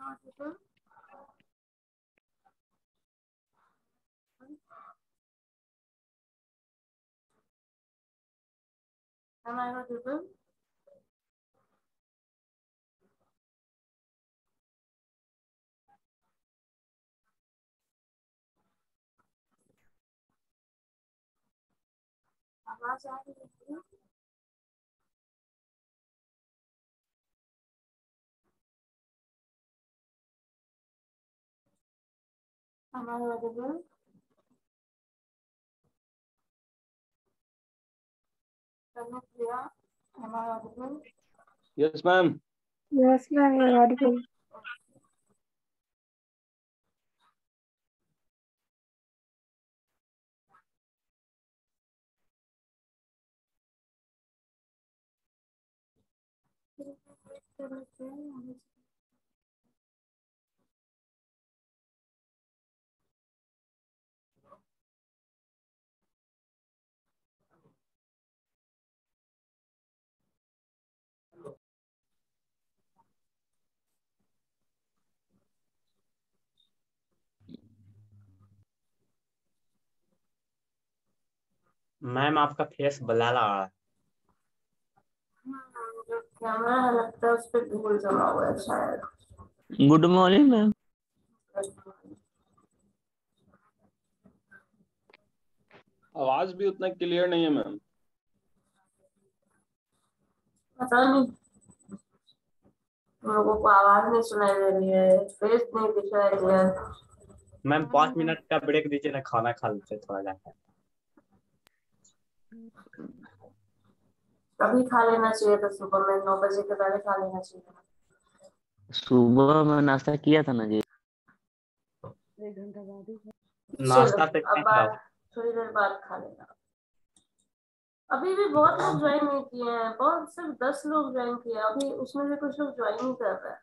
Am I audible? आवाज आ रही है? Am I audible? Priya, am I audible? Yes, ma'am. Yes, ma'am, you're audible. Ma'am आपका face बला लगा है। जो कैमरा है लगता है उस पर धूल जमा हुआ है शायद। Good morning ma'am. आवाज भी उतना क्लियर नहीं है मैम। पता नहीं, लोगों को आवाज नहीं सुनाई दे रही है, फेस नहीं दिख रहा है क्लियर। मैम 5 मिनट का ब्रेक दीजिए ना, खाना खा लेते थोड़ा जाकर। अभी खा लेना चाहिए था, सुबह में 9 बजे के पहले खा लेना चाहिए। सुबह में नाश्ता किया था ना जी। 1 घंटा बाद ही। नाश्ता चलो से अब बाद, थोड़ी देर बाद खा लेना। अभी भी बहुत लोग ज्वाइन नहीं किए हैं, बहुत सिर्फ 10 लोग ज्वाइन किए हैं अभी, उसमें से कुछ लोग ज्वाइन नहीं कर रहे हैं।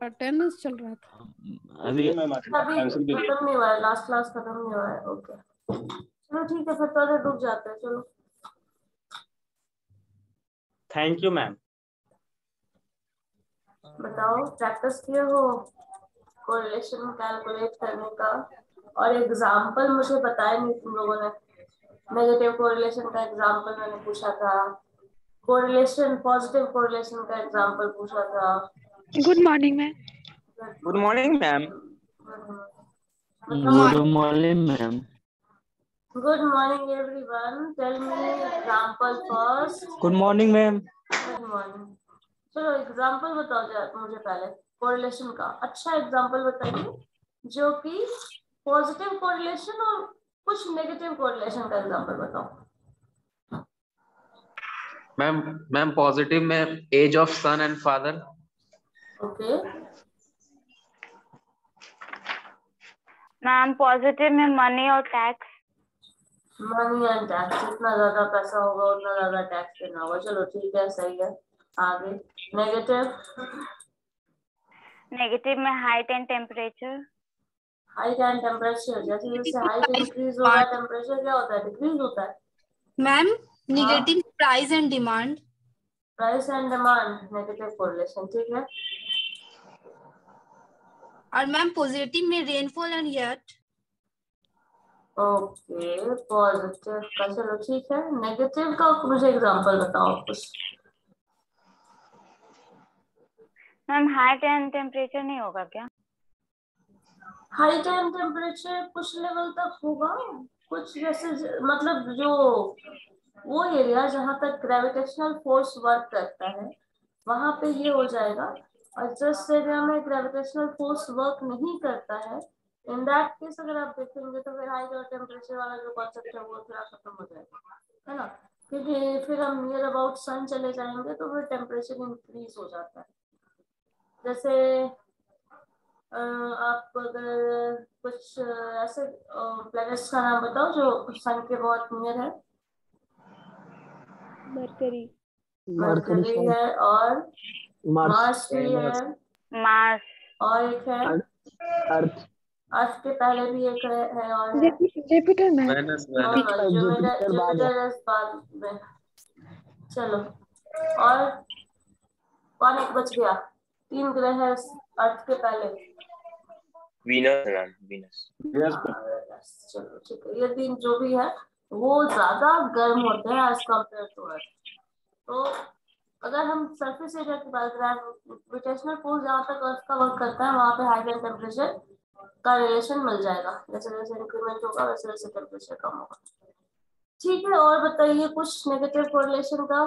अटेंडेंस चल रहा था अभी मैम अभी खत्म नहीं हुआ है, लास्ट क्लास खत्म नहीं हुआ है। ओके चलो ठीक है, फिर थोड़ा रुक जाते हैं। चलो थैंक यू मैम। बताओ, प्रैक्टिस किए हो कोरिलेशन कैलकुलेट करने का? और एग्जाम्पल मुझे बताया नहीं तुम लोगों ने। नेगेटिव कोरिलेशन का एग्जाम्पल मैंने पूछा था, कोरिलेशन पॉजिटिव कोरिलेशन का एग्जाम्पल पूछा था। Good morning ma'am. Good morning ma'am. Good good morning ma'am. Morning everyone, tell me example first. Good morning ma'am. Good morning. चलो एग्जाम्पल बताओ मुझे पहले कोरिलेशन का। अच्छा एग्जाम्पल बताइए जो कि पॉजिटिव कोरिलेशन और कुछ नेगेटिव कोरिलेशन का एग्जाम्पल बताओ। मैम पॉजिटिव में age of son and father. Okay ma'am positive में मनी और टैक्स। मनी एंड टैक्स, जितना ज्यादा पैसा होगा उतना ज्यादा टैक्स देना होगा। चलो ठीक है, सही है। आगे नेगेटिव। नेगेटिव में height and temperature. Height and temperature, जैसे जैसे हाइट इंक्रीज होगा टेम्परेचर क्या होता है? डिक्रीज होता है। Ma'am negative price and demand. Price and demand negative correlation, ठीक है। और मैम पॉजिटिव में rainfall and yet. Okay positive का चलो ठीक है। नेगेटिव का मुझे एग्जांपल बताओ कुछ। मैम हाइट एंड टेम्परेचर नहीं होगा क्या? हाइट एंड टेम्परेचर कुछ लेवल तक होगा, कुछ जैसे मतलब जो वो एरिया जहां तक ग्रेविटेशनल फोर्स वर्क करता है वहां पे ये हो जाएगा। और जिस एरिया में ग्रेविटेशनल फोर्स वर्क नहीं करता है, इन दैट केस अगर आप देखेंगे तो फिर हाइट और टेम्परेचर वाला जो कॉन्सेप्ट है वो थोड़ा खत्म हो जाएगा, है ना। क्योंकि फिर हम नियर अबाउट सन चले जाएंगे तो फिर टेम्परेचर इंक्रीज हो जाता है। जैसे आप अगर कुछ ऐसे प्लैनेट्स का नाम बताओ जो सन के बहुत नियर है। मरकरी। मरकरी है और मार्स भी है, मार्स और एक है अर्थ। अर्थ के पहले भी एक है और है जुपिटर मैम। वेनस जुपिटर इस बाद में। चलो और कौन एक बच गया? 3 ग्रह है अर्थ के पहले वीनस मैम, वीनस। चलो ठीक है, ये दिन जो भी है वो ज्यादा गर्म होते हैं एज कम्पेयर टू अर्थ। तो अगर हम सरफेस एरिया की बात करें, ग्रेविटेशनल फोर्स जहाँ तक अर्थ का वर्क करता है वहाँ पे हाइट एंड टेम्परेचर का रिलेशन मिल जाएगा। जैसे जैसे इंक्रीमेंट होगा वैसे वैसे टेम्परेचर कम होगा। ठीक है, और बताइए कुछ नेगेटिव कोरिलेशन का।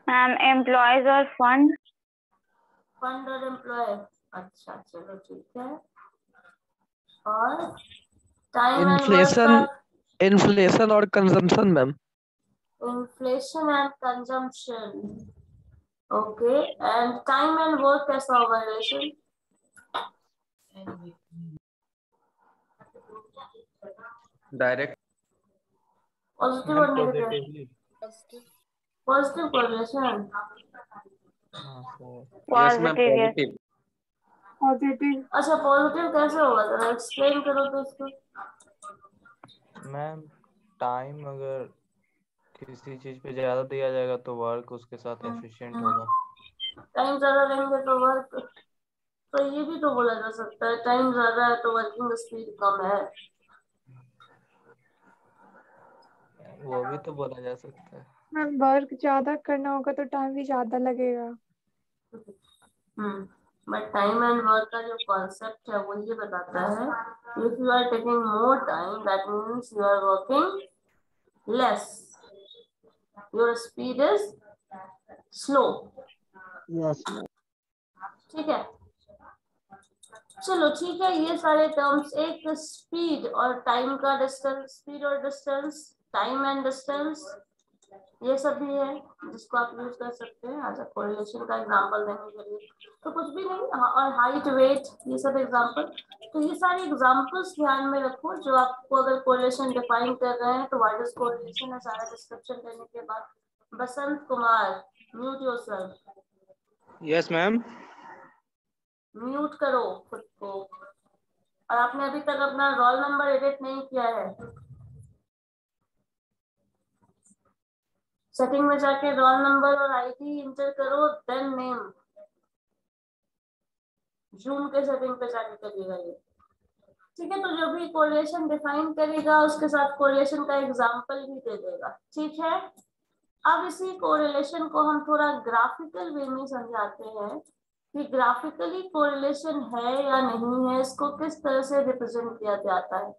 मैम एम्प्लॉयज और फंड। फंड और एम्प्लॉय, अच्छा चलो ठीक है। और टाइम एंड वर्क, इन्फ्लेशन और consumption ma'am. Inflation and consumption, okay. And time and work कैसा होगा रिलेशन? डायरेक्ट पॉजिटिव और negative? Positive correlation. Positive. Positive. अच्छा पॉजिटिव कैसे होगा, जरा एक्सप्लेन करो तो इसको। मैम टाइम अगर किसी चीज पे ज्यादा दिया जाएगा तो वर्क उसके साथ एफिशिएंट होगा। टाइम ज्यादा लेंगे तो वर्क, तो ये भी तो बोला जा सकता है टाइम ज्यादा है तो वर्किंग स्पीड कम है। वो भी तो बोला जा सकता है। मैम वर्क ज्यादा करना होगा तो टाइम भी ज्यादा लगेगा। बट टाइम एंड वर्क का जो कॉन्सेप्ट है वो ये बताता है, if you are taking more time that means you are working less, your speed is slow. Yes. ठीक है, चलो ठीक है, ये सारे टर्म्स, एक स्पीड और टाइम का डिस्टेंस, स्पीड और डिस्टेंस, टाइम एंड डिस्टेंस, ये सब भी है जिसको आप यूज कर सकते हैं एज अ कोरिलेशन का एग्जांपल देने के लिए। तो कुछ भी नहीं, और हाइट वेट ये सब एग्जांपल। तो ये सारे एग्जांपल्स ध्यान में रखो जो आपको अगर कोरिलेशन डिफाइन कर रहे हैं तो व्हाट इज कोरिलेशन है सारा डिस्क्रिप्शन देने के बाद। Basant Kumar, mute yourself. Yes ma'am. Mute करो खुद को। और आपने अभी तक अपना रोल नंबर एडिट नहीं किया है, सेटिंग में जाके रोल नंबर और आईडी इंटर करो, देन नेम। जूम के सेटिंग पे जाके करिएगा ये, ठीक है। तो जो भी कोरिलेशन डिफाइन करेगा उसके साथ कोरिलेशन का एग्जांपल भी दे देगा, ठीक है। अब इसी कोरिलेशन को हम थोड़ा ग्राफिकल वे में समझाते हैं कि ग्राफिकली कोरिलेशन है या नहीं है, इसको किस तरह से रिप्रेजेंट किया जाता है।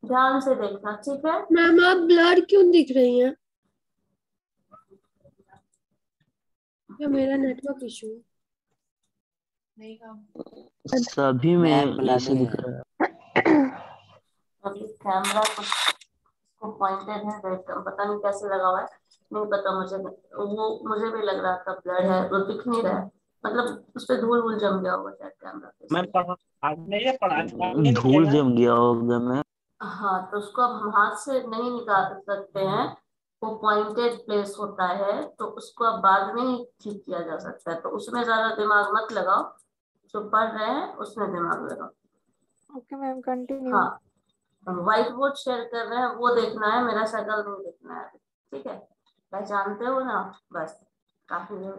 ध्यान से देखना, ठीक है। मैम आप ब्लर क्यों दिख रही हैं? क्या मेरा नेटवर्क इशू है? सभी में ऐसे दिख रहा है। अभी कैमरा को पॉइंटेड है, पता नहीं कैसे लगा हुआ है, नहीं पता मुझे, वो मुझे भी लग रहा था ब्लर है, वो दिख नहीं रहा है, मतलब उस पर धूल जम गया होगा शायद कैमरा पे। मैं पढ़ा धूल जम गया होगा मैं। हाँ, तो उसको अब हम हाथ से नहीं निकाल सकते हैं, वो पॉइंटेड प्लेस होता है, तो उसको अब बाद में ही ठीक किया जा सकता है। तो उसमें ज्यादा दिमाग मत लगाओ, जो पढ़ रहे हैं उसमें दिमाग लगाओ। Okay ma'am continue. हाँ, व्हाइट बोर्ड शेयर कर रहे हैं वो देखना है, मेरा शक्ल नहीं देखना है, ठीक है। पहचानते हो ना, बस काफी है।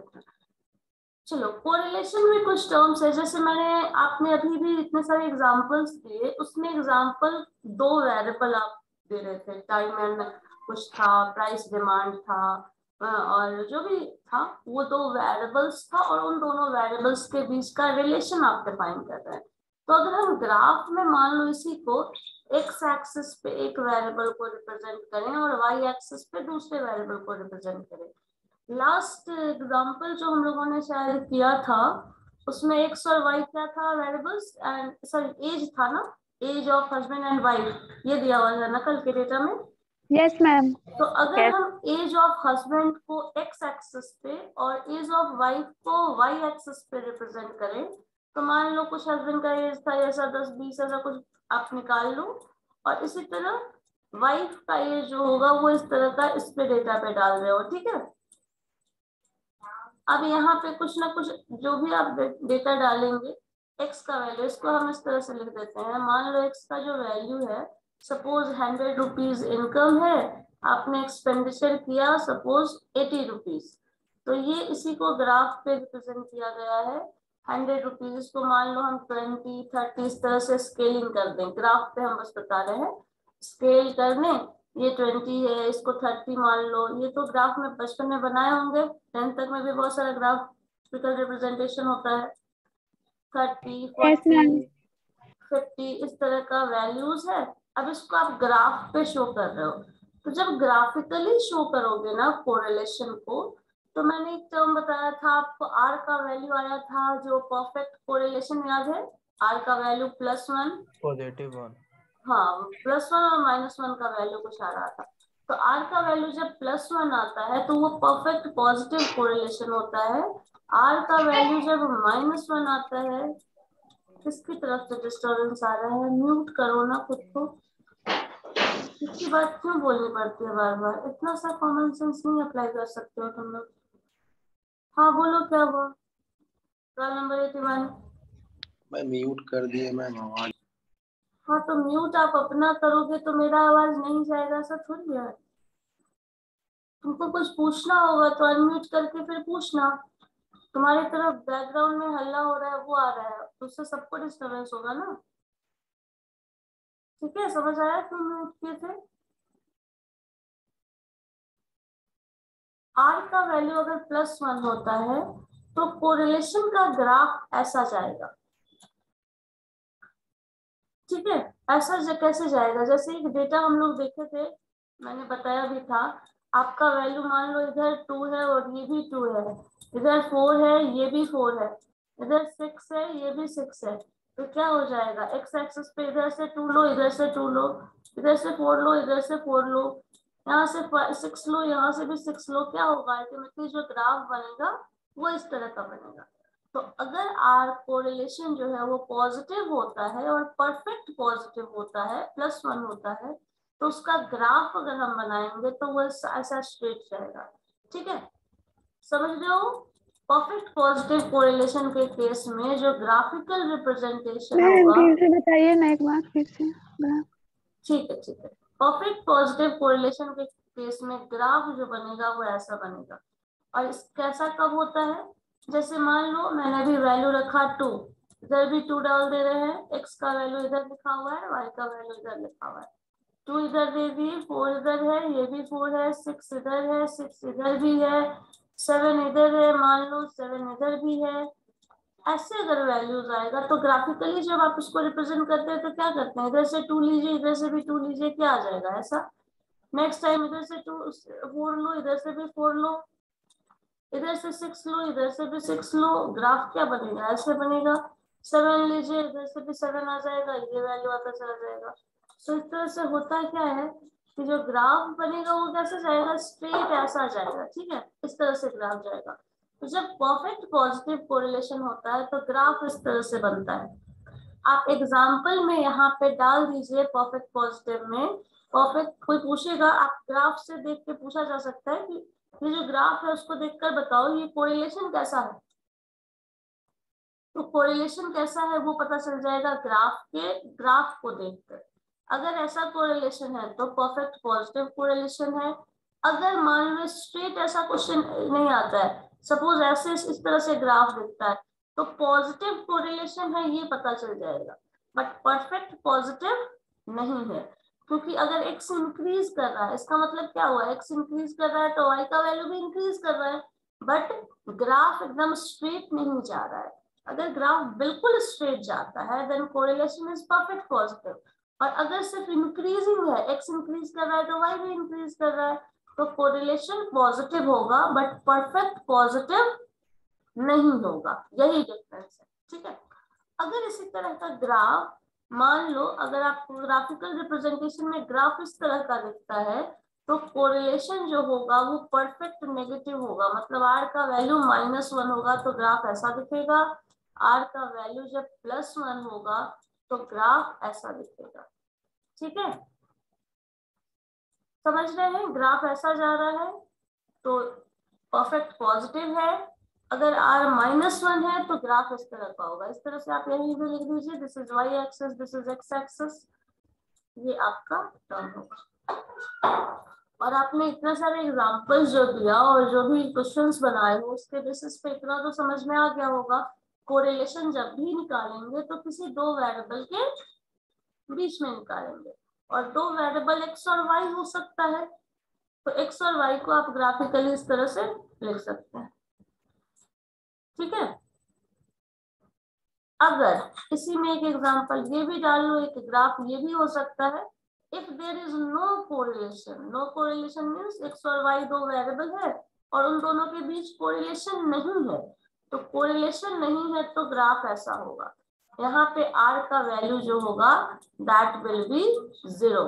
चलो, कोरिलेशन में कुछ टर्म्स है, जैसे मैंने आपने अभी भी इतने सारे एग्जांपल्स दिए, उसमें एग्जांपल दो वेरिएबल आप दे रहे थे, टाइम एंड कुछ था, प्राइस डिमांड था, और जो भी था वो दो वेरिएबल्स था, और उन दोनों वेरिएबल्स के बीच का रिलेशन आप डिफाइन कर रहे हैं। तो अगर हम ग्राफ में मान लो इसी को एक्स एक्सिस पे एक वेरिएबल को रिप्रेजेंट करें और वाई एक्सिस पे दूसरे वेरिएबल को रिप्रेजेंट करें। लास्ट एग्जांपल जो हम लोगों ने शायद किया था उसमें एक्स और वाई क्या था, वेरिएबल्स, एंड सॉरी एज था ना, age of husband and wife, ये दिया हुआ है ना कल के डेटा में। Yes ma'am. तो अगर हम एज ऑफ हस्बैंड को एक्स एक्सिस पे और एज ऑफ वाइफ को वाई एक्सिस पे रिप्रेजेंट करें, तो मान लो कुछ हस्बैंड का एज था ऐसा 10-20 ऐसा कुछ आप निकाल लो, और इसी तरह वाइफ का एज जो होगा वो इस तरह का इस पे डेटा पे डाल रहे हो, ठीक है। अब यहाँ पे कुछ ना कुछ जो भी आप डेटा डालेंगे, एक्स का वैल्यू, इसको हम इस तरह से लिख देते हैं। मान लो एक्स का जो वैल्यू है, सपोज 100 रुपीज इनकम है, आपने एक्सपेंडिचर किया सपोज 80 रुपीज, तो ये इसी को ग्राफ पे रिप्रेजेंट किया गया है 100 रुपीज, इसको मान लो हम 20, 30 इस तरह से स्केलिंग कर दें। ग्राफ पे हम बस बता रहे हैं, स्केल करने, ये 20 है, इसको 30 मान लो। ये तो ग्राफ में बचपन में बनाए होंगे, 10th तक में भी बहुत सारा ग्राफिकल रिप्रेजेंटेशन होता है। 30, 40, 50 इस तरह का वैल्यूज है। अब इसको आप ग्राफ पे शो कर रहे हो, तो जब ग्राफिकली शो करोगे ना कोरिलेशन को, तो मैंने एक टर्म बताया था आपको, आर का वैल्यू आया था जो परफेक्ट कोरिलेशन, याद है? आर का वैल्यू +1, +1। हाँ, +1 और -1 का वैल्यू कुछ आ रहा था। तो आर का वैल्यू जब +1 आता है तो वो परफेक्ट पॉजिटिव कोरिलेशन होता है। आर का वैल्यू जब -1 आता है, किसकी तरफ से डिस्टर्बेंस आ रहा है? म्यूट करो ना खुद को, इसकी बात क्यों बोलनी पड़ती है बार बार? इतना सा कॉमन सेंस नहीं अप्लाई कर सकते हो तुम लोग? हाँ बोलो, क्या हुआ? Roll number 81। मैं म्यूट कर दिए मैम आवाज। हाँ तो म्यूट आप अपना करोगे तो मेरा आवाज नहीं जाएगा, ऐसा थोड़ी है। तुमको कुछ पूछना होगा तो अनम्यूट करके फिर पूछना। तुम्हारी तरफ बैकग्राउंड में हल्ला हो रहा है, वो आ रहा है, तो उससे सबको डिस्टर्बेंस होगा ना। ठीक है, समझ आया क्यों म्यूट किए थे? आर का वैल्यू अगर +1 होता है तो कोरिलेशन का ग्राफ ऐसा जाएगा। ठीक है, ऐसा कैसे जाएगा? जैसे एक डेटा हम लोग देखे थे, मैंने बताया भी था, आपका वैल्यू मान लो इधर 2 है और ये भी 2 है, इधर 4 है, ये भी 4 है, इधर 6 है, ये भी 6 है। तो क्या हो जाएगा? एक्स एक्सिस पे इधर से 2 लो, इधर से 2 लो, इधर से 4 लो, इधर से 4 लो, यहाँ से 6 लो, यहाँ से भी 6 लो। क्या होगा? अल्टीमेटली जो ग्राफ बनेगा वो इस तरह का बनेगा। तो अगर आर कोरिलेशन जो है वो पॉजिटिव होता है और परफेक्ट पॉजिटिव होता है, +1 होता है, तो उसका ग्राफ अगर हम बनाएंगे तो वो ऐसा स्ट्रेट जाएगा। ठीक है, समझ रहे हो? परफेक्ट पॉजिटिव कोरिलेशन के केस में जो ग्राफिकल रिप्रेजेंटेशन होगा, फिर से बताइए ना एक बार फिर से। ठीक है ठीक है, परफेक्ट पॉजिटिव कोरिलेशन के केस में ग्राफ जो बनेगा वो ऐसा बनेगा। और कैसा कब होता है? जैसे मान लो मैंने अभी वैल्यू रखा 2, इधर भी 2 डाल दे रहे हैं, x का वैल्यू इधर लिखा हुआ है, y का वैल्यू इधर लिखा हुआ है, 2 इधर दे दिए, 4 इधर है, ये भी 4 है, 6 इधर है, 6 इधर भी है, 7 इधर है, मान लो 7 इधर भी है। ऐसे अगर वैल्यूज आएगा तो ग्राफिकली जब आप उसको रिप्रेजेंट करते हैं तो क्या करते हैं? इधर से 2 लीजिए, इधर से भी 2 लीजिए, क्या आ जाएगा? ऐसा। नेक्स्ट टाइम इधर से 4 लो, इधर से भी 4 लो, इधर से 6 लो, इधर से भी 6 लो, ग्राफ क्या बनेगा? ऐसे बनेगा। 7 लीजिए, इधर से भी 7 आ जाएगा, ये वैल्यू आता चला जाएगा। तो इस तरह से होता क्या है कि जो ग्राफ बनेगा वो कैसे जाएगा? स्ट्रेट ऐसा जाएगा। ठीक है, इस तरह से ग्राफ जाएगा। तो जब परफेक्ट पॉजिटिव कोरिलेशन होता है तो ग्राफ इस तरह से बनता है। आप एग्जाम्पल में यहाँ पे डाल दीजिए परफेक्ट पॉजिटिव में। परफेक्ट कोई पूछेगा, आप ग्राफ से देख के पूछा जा सकता है कि ये जो ग्राफ है उसको देखकर बताओ ये कोरिलेशन कैसा है। तो कोरिलेशन कैसा है वो पता चल जाएगा ग्राफ को देखकर। अगर ऐसा कोरिलेशन है तो परफेक्ट पॉजिटिव कोरिलेशन है। अगर मान लो स्ट्रेट ऐसा क्वेश्चन नहीं आता है, सपोज ऐसे इस तरह से ग्राफ दिखता है, तो पॉजिटिव कोरिलेशन है ये पता चल जाएगा, बट परफेक्ट पॉजिटिव नहीं है। क्योंकि अगर x इंक्रीज कर रहा है, इसका मतलब क्या हुआ? x इंक्रीज कर रहा है तो y का वैल्यू भी इंक्रीज कर रहा है, बट ग्राफ एकदम स्ट्रेट नहीं जा रहा है। अगर ग्राफ बिल्कुल स्ट्रेट जाता है then correlation is perfect positive. और अगर सिर्फ इंक्रीजिंग है, x इंक्रीज कर रहा है तो y भी इंक्रीज कर रहा है, तो कोरिलेशन पॉजिटिव होगा बट परफेक्ट पॉजिटिव नहीं होगा। यही डिफरेंस है। ठीक है, अगर इसी तरह का ग्राफ मान लो, अगर आपको ग्राफिकल रिप्रेजेंटेशन में ग्राफ इस तरह का दिखता है तो कोरिलेशन जो होगा वो परफेक्ट नेगेटिव होगा। मतलब r का वैल्यू -1 होगा तो ग्राफ ऐसा दिखेगा, r का वैल्यू जब +1 होगा तो ग्राफ ऐसा दिखेगा। ठीक है, समझ रहे हैं? ग्राफ ऐसा जा रहा है तो परफेक्ट पॉजिटिव है। अगर r -1 है तो ग्राफ इस तरह का होगा। इस तरह से आप यही भी लिख दीजिए, this is y axis, this is x axis, ये आपका टर्म होगा। और आपने इतना सारे एग्जांपल्स जो दिया और जो भी क्वेश्चंस बनाए हो उसके बेसिस पे इतना तो समझ में आ गया होगा कोरिलेशन जब भी निकालेंगे तो किसी दो वेरिएबल के बीच में निकालेंगे, और दो वेरिएबल x और y हो सकता है, तो x और y को आप ग्राफिकली इस तरह से लिख सकते हैं। ठीक है, अगर इसी में एक एग्जांपल ये भी डाल लो, एक ग्राफ ये भी हो सकता है। If there is no correlation means x और y दो वेरिएबल है और उन दोनों के बीच कोरिलेशन नहीं है, तो कोरिलेशन नहीं है तो ग्राफ ऐसा होगा। यहाँ पे r का वैल्यू जो होगा that will be 0।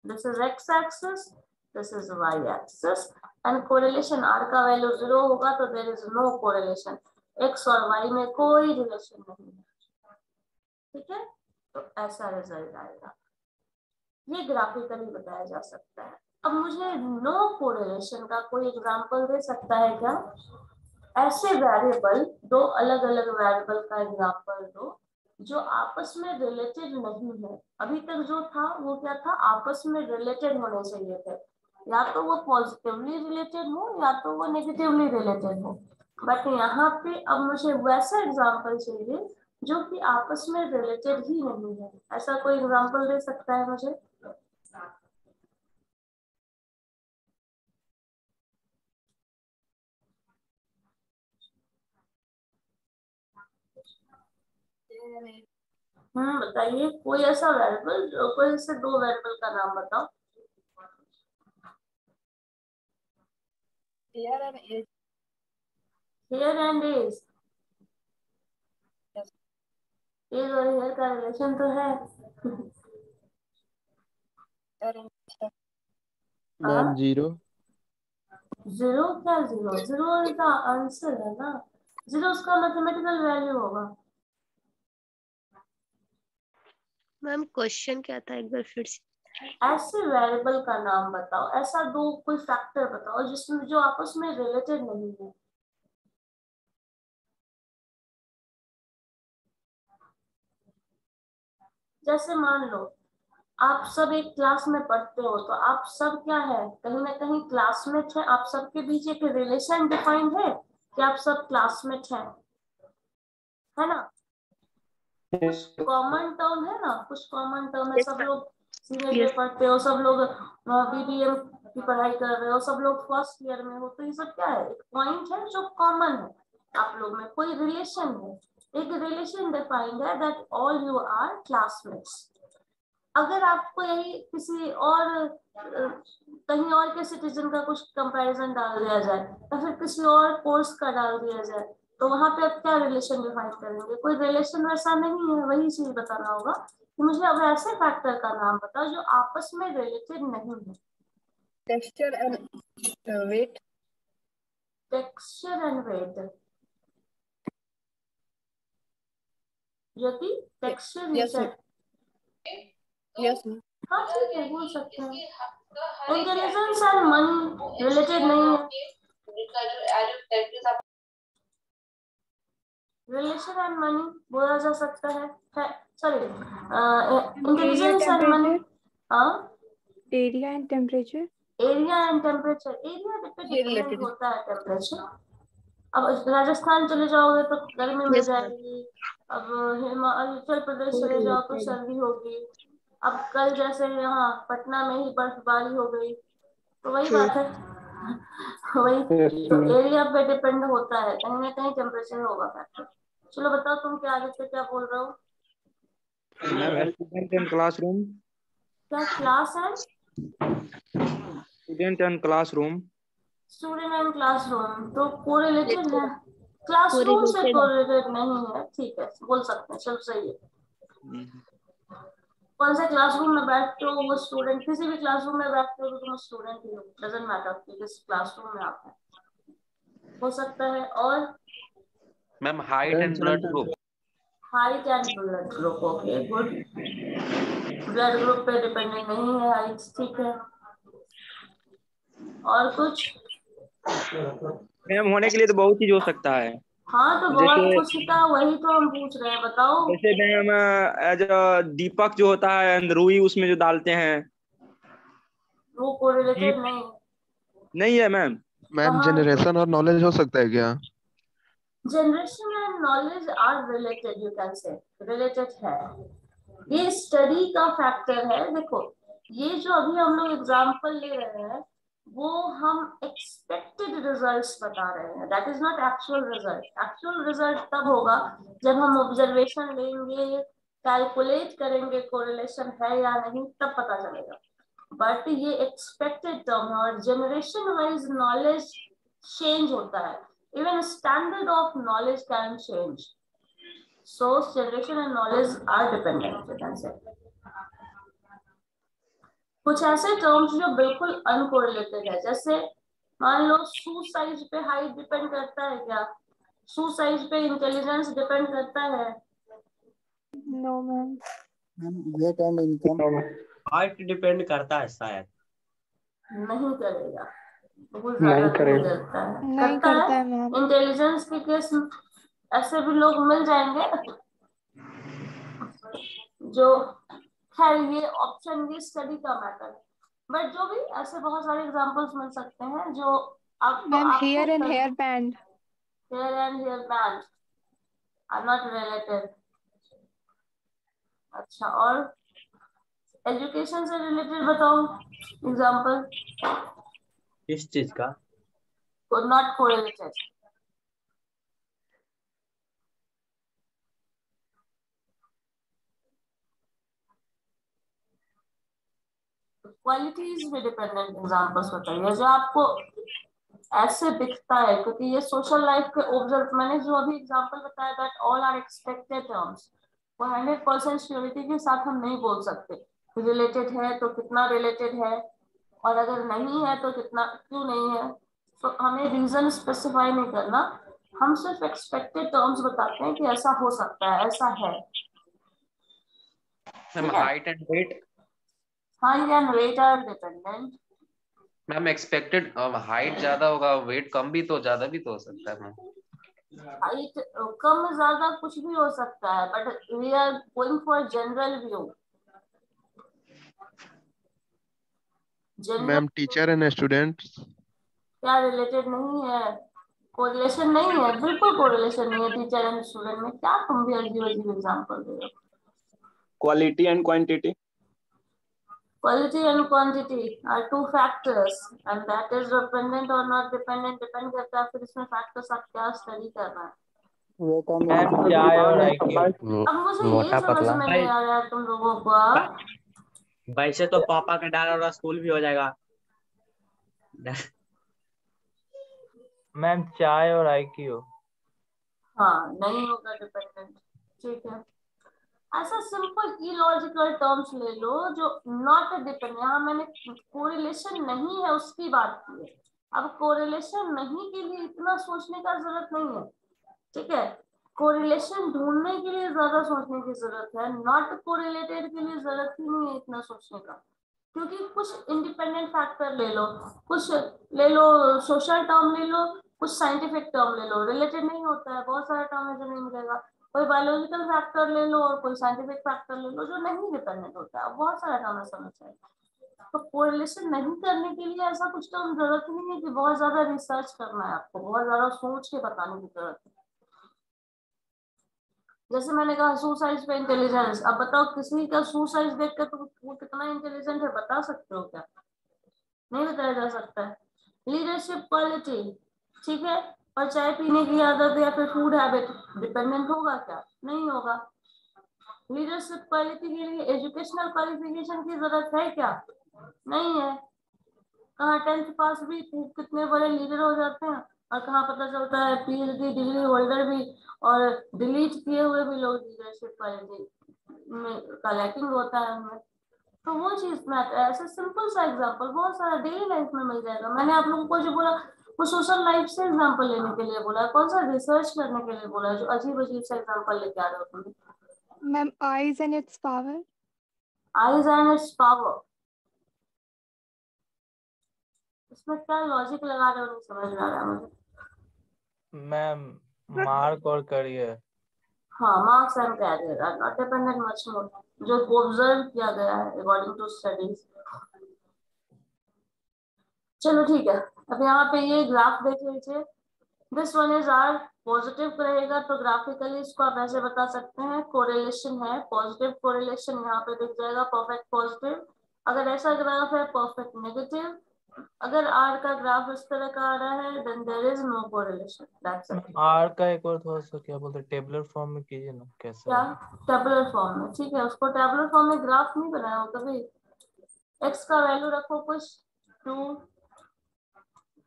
This is x axis, this is y axis, and correlation r का वैल्यू 0 होगा तो there is no correlation, x और y में कोई रिलेशन नहीं है। ठीक है, तो ऐसा रिजल्ट आएगा। ये ग्राफिकली बताया जा सकता है। अब मुझे नो कोरिलेशन का कोई एग्जांपल दे सकता है क्या? ऐसे वेरिएबल, दो अलग अलग वेरिएबल का एग्जांपल दो जो आपस में रिलेटेड नहीं है। अभी तक जो था वो क्या था, आपस में रिलेटेड होने चाहिए थे, या तो वो पॉजिटिवली रिलेटेड हो या तो वो नेगेटिवली रिलेटेड हो, बट यहाँ पे अब मुझे वैसा एग्जांपल चाहिए जो कि आपस में रिलेटेड ही नहीं है। ऐसा कोई एग्जांपल दे सकता है मुझे? बताइए, कोई ऐसा वेरिएबल, कोई ऐसे दो वेरिएबल का नाम बताओ। Hair and age. एज और हेयर का रिलेशन तो है। मैम 0 0 क्या? 0 इज द आंसर है ना, 0 उसका मैथमेटिकल वैल्यू होगा। मैम क्वेश्चन क्या था एक बार फिर से? ऐसे वेरिएबल का नाम बताओ, ऐसा दो कोई फैक्टर बताओ जिसमें जो आपस में रिलेटेड नहीं है। जैसे मान लो आप सब एक क्लास में पढ़ते हो, तो आप सब क्या है, कहीं ना कहीं क्लासमेट है, आप सबके बीच एक रिलेशन डिफाइंड है कि आप सब क्लासमेट हैं, है ना? कुछ कॉमन टर्म है ना, कुछ कॉमन टर्म है, सब लोग सीनियर ईयर पढ़ते हो, सब लोग बीबीएम की पढ़ाई कर रहे हो, सब लोग फर्स्ट ईयर में हो, तो ये सब क्या है, एक पॉइंट है जो कॉमन है, आप लोग में कोई रिलेशन है, एक रिलेशन डिफाइंड है that all you are classmates. अगर आपको यही किसी और कहीं और के सिटीजन का कुछ कंपैरिजन डाल दिया जाए या फिर किसी और कोर्स का डाल दिया जाए, तो वहां पे आप क्या रिलेशन डिफाइन करेंगे? कोई रिलेशन वैसा नहीं है। वही चीज बताना होगा कि मुझे अब ऐसे फैक्टर का नाम बताओ जो आपस में रिलेटेड नहीं है। Texture and weight. Texture and weight, यदि टेक्सचर यस, हाँ ठीक है, बोल सकते हैं। इंटेलिजेंस एंड मनी रिलेटेड नहीं है। रिलेशन एंड मनी बोला जा सकता है सॉरी, इंटेलिजेंस एंड मनी। हाँ, area and temperature. Area and temperature, area depend होता है टेम्परेचर। अब राजस्थान चले जाओगे तो गर्मी मिल जाएगी, अब हिमाचल प्रदेश चले जाओ तो सर्दी होगी, अब कल जैसे यहाँ पटना में ही बर्फबारी हो गई, तो वही बात है। वही तो एरिया पे डिपेंड होता है, कहीं ना कहीं टेम्परेचर होगा फैक्टर। चलो बताओ तुम क्या आदित्य क्या बोल रहे हो? Student and classroom. क्या क्लास है? Student and classroom. Student and classroom तो कोरिलेटेड है, क्लासरूम से कोरिलेटेड नहीं है। ठीक है, बोल सकते हैं, चलो सही है। कौन से क्लासरूम में बैठते हो वो स्टूडेंट, किसी भी क्लासरूम में बैठते हो तो तुम स्टूडेंट ही हो, डजंट मैटर कि किस क्लासरूम में आप हैं, हो सकता है। और ma'am height and blood group. Height and blood group, okay good. Blood group पे डिपेंडेंट नहीं है हाइट, ठीक है। और कुछ? मैम होने के लिए तो बहुत चीज हो सकता है। हाँ, तो बहुत कुछ था, वही तो हम पूछ रहे हैं, बताओ। जैसे मैम एज दीपक जो होता है रुई उसमें जो डालते हैं, वो कोरिलेटेड नहीं है मैम। मैम जनरेशन और नॉलेज हो सकता है क्या? Generation and knowledge are related, you can say related है, ये स्टडी का फैक्टर है। देखो ये जो अभी हम लोग एग्जांपल ले रहे हैं वो हम एक्सपेक्टेड रिजल्ट्स बता रहे हैं, that is not actual result. Actual result तब होगा जब हम ऑब्जर्वेशन लेंगे, कैलकुलेट करेंगे कोरिलेशन है या नहीं, तब पता चलेगा। बट ये एक्सपेक्टेड टर्म है और जनरेशन वाइज नॉलेज चेंज होता है, even standard of knowledge can change, so generation and knowledge are dependent. कुछ ऐसे टर्म्स जो बिल्कुल अनकोरिलेटेड है, जैसे मान लो शू साइज पे हाइट डिपेंड करता है क्या? शू साइज पे इंटेलिजेंस डिपेंड करता है? No ma'am. Weight and income height depend करता है शायद। नहीं करेगा, बहुत ज्यादा नहीं करता है। नहीं करता है मैम। इंटेलिजेंस के केस ऐसे भी लोग मिल जाएंगे जो, खैर ये ऑप्शन ये स्टडी का मैटर है, बट जो भी ऐसे बहुत सारे एग्जांपल्स मिल सकते हैं जो आपको ma'am hair and hair band, hair and hair band are not related. अच्छा, और एजुकेशन से रिलेटेड बताओ एग्जांपल। किस चीज का? Not correlated. क्वालिटीज में डिपेंडेंट एग्जांपल्स बताइए जो आपको ऐसे दिखता है, क्योंकि ये सोशल लाइफ के ऑब्जर्व, मैंने जो अभी एग्जांपल बताया that all are expected terms, वो 100% श्योरिटी के साथ हम नहीं बोल सकते। रिलेटेड है तो कितना रिलेटेड है, और अगर नहीं है तो कितना, क्यों नहीं है, तो हमें रीजन स्पेसिफाई नहीं करना, हम सिर्फ एक्सपेक्टेड टर्म्स बताते हैं कि ऐसा हो सकता है, ऐसा है। Ma'am height and weight, height and weight are dependent. Ma'am expected height ज्यादा होगा, वेट कम भी तो ज्यादा भी तो हो सकता है मैम। हाइट कम ज्यादा कुछ भी हो सकता है, but we are going for general view. Ma'am teacher and students क्या रिलेटेड नहीं है? कोरिलेशन नहीं है, बिल्कुल कोरिलेशन नहीं है टीचर एंड स्टूडेंट में। क्या तुम भी अजीब अजीब एग्जांपल दे रहे हो? Quality and quantity, Quality and quantity are two factors and that is dependent or not dependent, depend करता है फिर इसमें फैक्टर्स आप क्या स्टडी कर रहे हैं। मैम चाय और IQ। अब मुझे ये समझ में नहीं आ रहा है तुम लोगों को। वैसे तो पापा का डाला वाला स्कूल भी हो जाएगा। मैम चाय और IQ। हाँ, नहीं होगा डिपेंडेंट, ठीक है। ऐसा सिंपल इलॉजिकल टर्म्स ले लो जो नॉट डिपेंडेंट, यहाँ मैंने कोरिलेशन नहीं है उसकी बात की है। अब कोरिलेशन नहीं के लिए इतना सोचने का जरूरत नहीं है, ठीक है। कोरिलेशन ढूंढने के लिए ज्यादा सोचने की जरूरत है, नॉट कोरिलेटेड के लिए जरूरत ही नहीं है इतना सोचने का, क्योंकि कुछ इंडिपेंडेंट फैक्टर ले लो, कुछ ले लो सोशल टर्म ले लो, कुछ साइंटिफिक टर्म ले लो, रिलेटेड नहीं होता है, बहुत सारा टर्म है जो नहीं मिलेगा। कोई बायोलॉजिकल फैक्टर ले लो और कोई साइंटिफिक फैक्टर ले लो जो नहीं डिपेंडेंट होता है, बहुत सारा टर्म ऐसा है। तो कोरिलेशन नहीं करने के लिए ऐसा कुछ टर्म जरूरत नहीं है कि बहुत ज्यादा रिसर्च करना है, आपको बहुत ज्यादा सोच के बताने की जरूरत है। जैसे मैंने कहा शू साइज पे इंटेलिजेंस, अब बताओ किसी का शू साइज देख कर तुम वो कितना इंटेलिजेंट है बता सकते हो क्या? नहीं बताया जा सकता है। लीडरशिप क्वालिटी, ठीक है, और चाय पीने की आदत या फिर फूड हैबिट डिपेंडेंट होगा क्या? नहीं होगा। लीडरशिप क्वालिटी के लिए एजुकेशनल क्वालिफिकेशन की जरूरत है क्या? नहीं है। कहाँ 10th पास भी कितने बड़े लीडर हो जाते हैं, और कहाँ पता चलता है PhD डिग्री होल्डर भी और डिलीट किए हुए भी लोग लीडरशिप क्वालिटी का लैकिंग होता है उनमें। तो वो चीज में ऐसे सिंपल सा एग्जांपल बहुत सारा डेली लाइफ में मिल जाएगा। मैंने आप लोगों को जो बोला वो सोशल लाइफ से एग्जांपल लेने के लिए बोला, कौन सा रिसर्च करने के लिए बोला जो अजीब अजीब से एग्जांपल लेके आ रहे हो तुम? Ma'am eyes and it's power. Eyes and it's power, इसमें क्या लॉजिक लगा रहे हो नहीं समझ में आ रहा है मुझे। मैम मार्क और करियर। हाँ, marks and career are not dependent much more, जो ऑब्जर्व किया गया है अकॉर्डिंग टू स्टडीज। चलो ठीक है, अब यहाँ पे ये ग्राफ देख लीजिए। This one is r positive रहेगा तो ग्राफिकली इसको आप ऐसे बता सकते हैं, कोरिलेशन है, पॉजिटिव कोरिलेशन यहाँ पे दिख जाएगा, परफेक्ट पॉजिटिव। अगर ऐसा ग्राफ है परफेक्ट नेगेटिव। अगर आर का ग्राफ इस तरह का आ रहा है then there is no correlation, that's it. R का एक और थोड़ा सा क्या बोलते हैं, टेबुलर फॉर्म में कीजिए ना, कैसा क्या है? टेबुलर फॉर्म में? ठीक है, उसको टेबुलर फॉर्म में ग्राफ नहीं बनाया हो कभी। एक्स का वैल्यू रखो कुछ 2,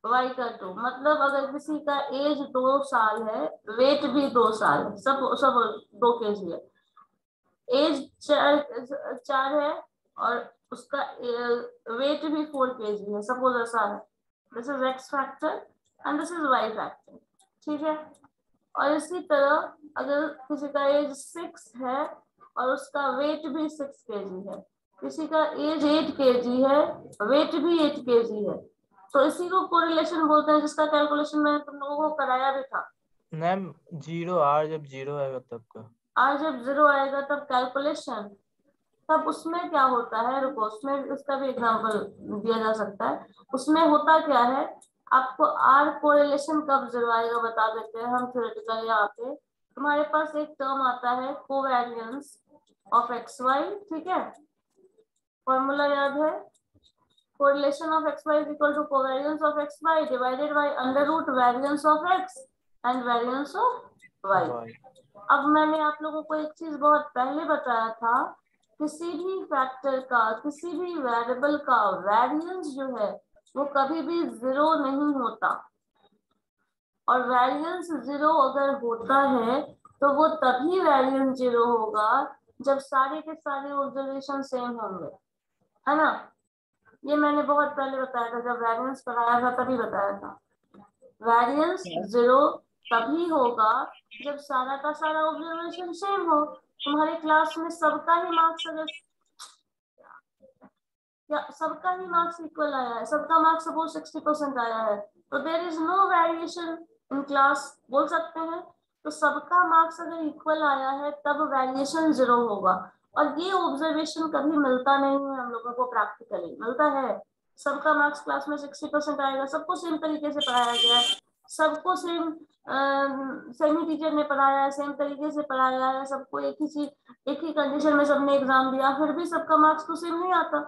y का 2, मतलब अगर किसी का एज 2 साल है, वेट भी 2 साल है, सब 2 kg है, एज 4 है और उसका वेट भी 4 kg है, सपोज ऐसा है। This is x factor and this is y factor, ठीक है। और इसी तरह अगर किसी का एज 6 है और उसका वेट भी 6 kg है, किसी का एज 8 kg है, वेट भी 8 kg है, तो इसी को कोरिलेशन बोलते हैं, जिसका कैलकुलेशन मैंने तुम लोगों को कराया भी था। मैम जीरो, आर जब जीरो आएगा तब का, आज जब 0 आएगा तब कैलकुलेशन, तब उसमें क्या होता है, रुको उसमें इसका भी एग्जांपल दिया जा सकता है। उसमें होता क्या है, आपको आर कोरिलेशन कब 0 आएगा बता देते हैं हम थ्योरेटिकल। यहाँ पे तुम्हारे पास एक टर्म आता है कोवेरिएंस ऑफ एक्स वाई, ठीक है, फॉर्मूला याद है, correlation of xy is equal to covariance of xy divided by under root variance of x and variance of y। अब मैंने आप लोगों को एक चीज बहुत पहले बताया था, किसी भी फैक्टर का, किसी भी वेरिएबल का वेरिएंस जो है वो कभी भी 0 नहीं होता, और वेरिएंस 0 अगर होता है तो वो तभी वेरिएंस 0 होगा जब सारे के सारे ऑब्जर्वेशन सेम होंगे, है ना। ये मैंने बहुत पहले बताया था, जब वेरिएंस कराया था तभी बताया था। वेरिएंस 0 तभी होगा जब सारा का सारा ऑब्जर्वेशन सेम हो। तुम्हारे क्लास में सबका ही मार्क्स अगर सबका ही मार्क्स इक्वल आया है, सबका मार्क्स सपोज 60% आया है, तो there is no variation in class, बोल सकते हैं। तो सबका मार्क्स अगर इक्वल आया है तब वेरिएशन 0 होगा, और ये ऑब्जर्वेशन कभी मिलता नहीं है हम लोगों को, प्रैक्टिकली मिलता है। सबका मार्क्स क्लास में 60% आएगा, सबको सेम तरीके से पढ़ाया गया है, सबको सेम ही टीचर ने पढ़ाया है, सेम तरीके से पढ़ाया है, सबको एक ही चीज, एक ही कंडीशन में सबने एग्जाम दिया, फिर भी सबका मार्क्स तो सेम नहीं आता,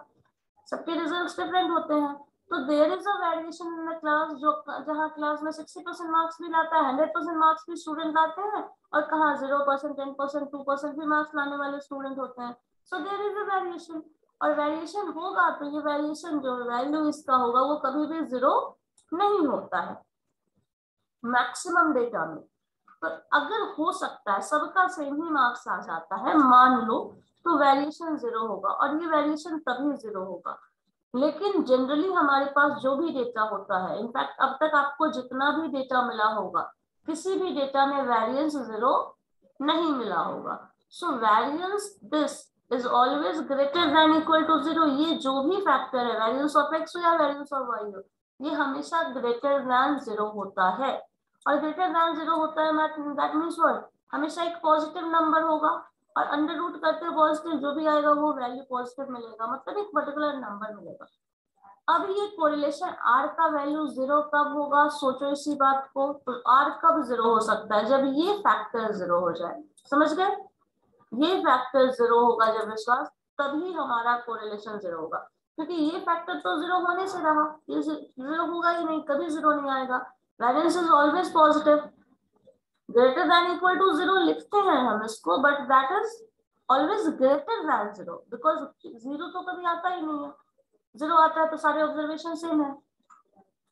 सबके रिजल्ट्स डिफरेंट होते हैं। तो there is a variation in the class, जो जहाँ क्लास में 60% मार्क्स भी लाता है, 100% मार्क्स भी स्टूडेंट लाते हैं, और कहाँ 0%, 10%, 2% भी मार्क्स लाने वाले स्टूडेंट होते हैं। So there is a variation, और वेरिएशन होगा तो ये वेरिएशन जो वैल्यू इसका होगा वो कभी भी 0 नहीं होता है मैक्सिमम डेटा में। तो अगर हो सकता है सबका सेम ही मार्क्स आ जाता है मान लो, तो वेरिएशन 0 होगा, और ये वेरिएशन तभी 0 होगा। लेकिन जनरली हमारे पास जो भी डेटा होता है, इनफैक्ट अब तक आपको जितना भी डेटा मिला होगा, किसी भी डेटा में वेरिएंस 0 नहीं मिला होगा। So variance this is always greater than equal to 0। ये जो भी फैक्टर है, वेरिएंस ऑफ एक्स हो या वेरिएंस ऑफ वाई हो, ये हमेशा ग्रेटर देन 0 होता है। और ग्रेटर देन 0 होता है दैट मीन्स व्हाट, हमेशा एक पॉजिटिव नंबर होगा, और अंडर रूट करते पॉजिटिव जो भी आएगा वो वैल्यू पॉजिटिव मिलेगा, मतलब एक पर्टिकुलर नंबर मिलेगा। अब ये कोरिलेशन आर का वैल्यू 0 कब होगा, सोचो इसी बात को। तो आर कब 0 हो सकता है, जब ये फैक्टर 0 हो जाए, समझ गए, ये फैक्टर 0 होगा जब विश्वास, तभी हमारा कोरिलेशन 0 होगा, क्योंकि ये फैक्टर तो 0 होने से रहा, ये 0 होगा ही नहीं, कभी 0 नहीं आएगा। Variance is always positive, greater than equal to 0 लिखते हैं हम इसको, but that is always greater than 0, because 0 तो कभी आता ही नहीं है। 0 आता है तो सारे ऑब्जर्वेशन सेम है,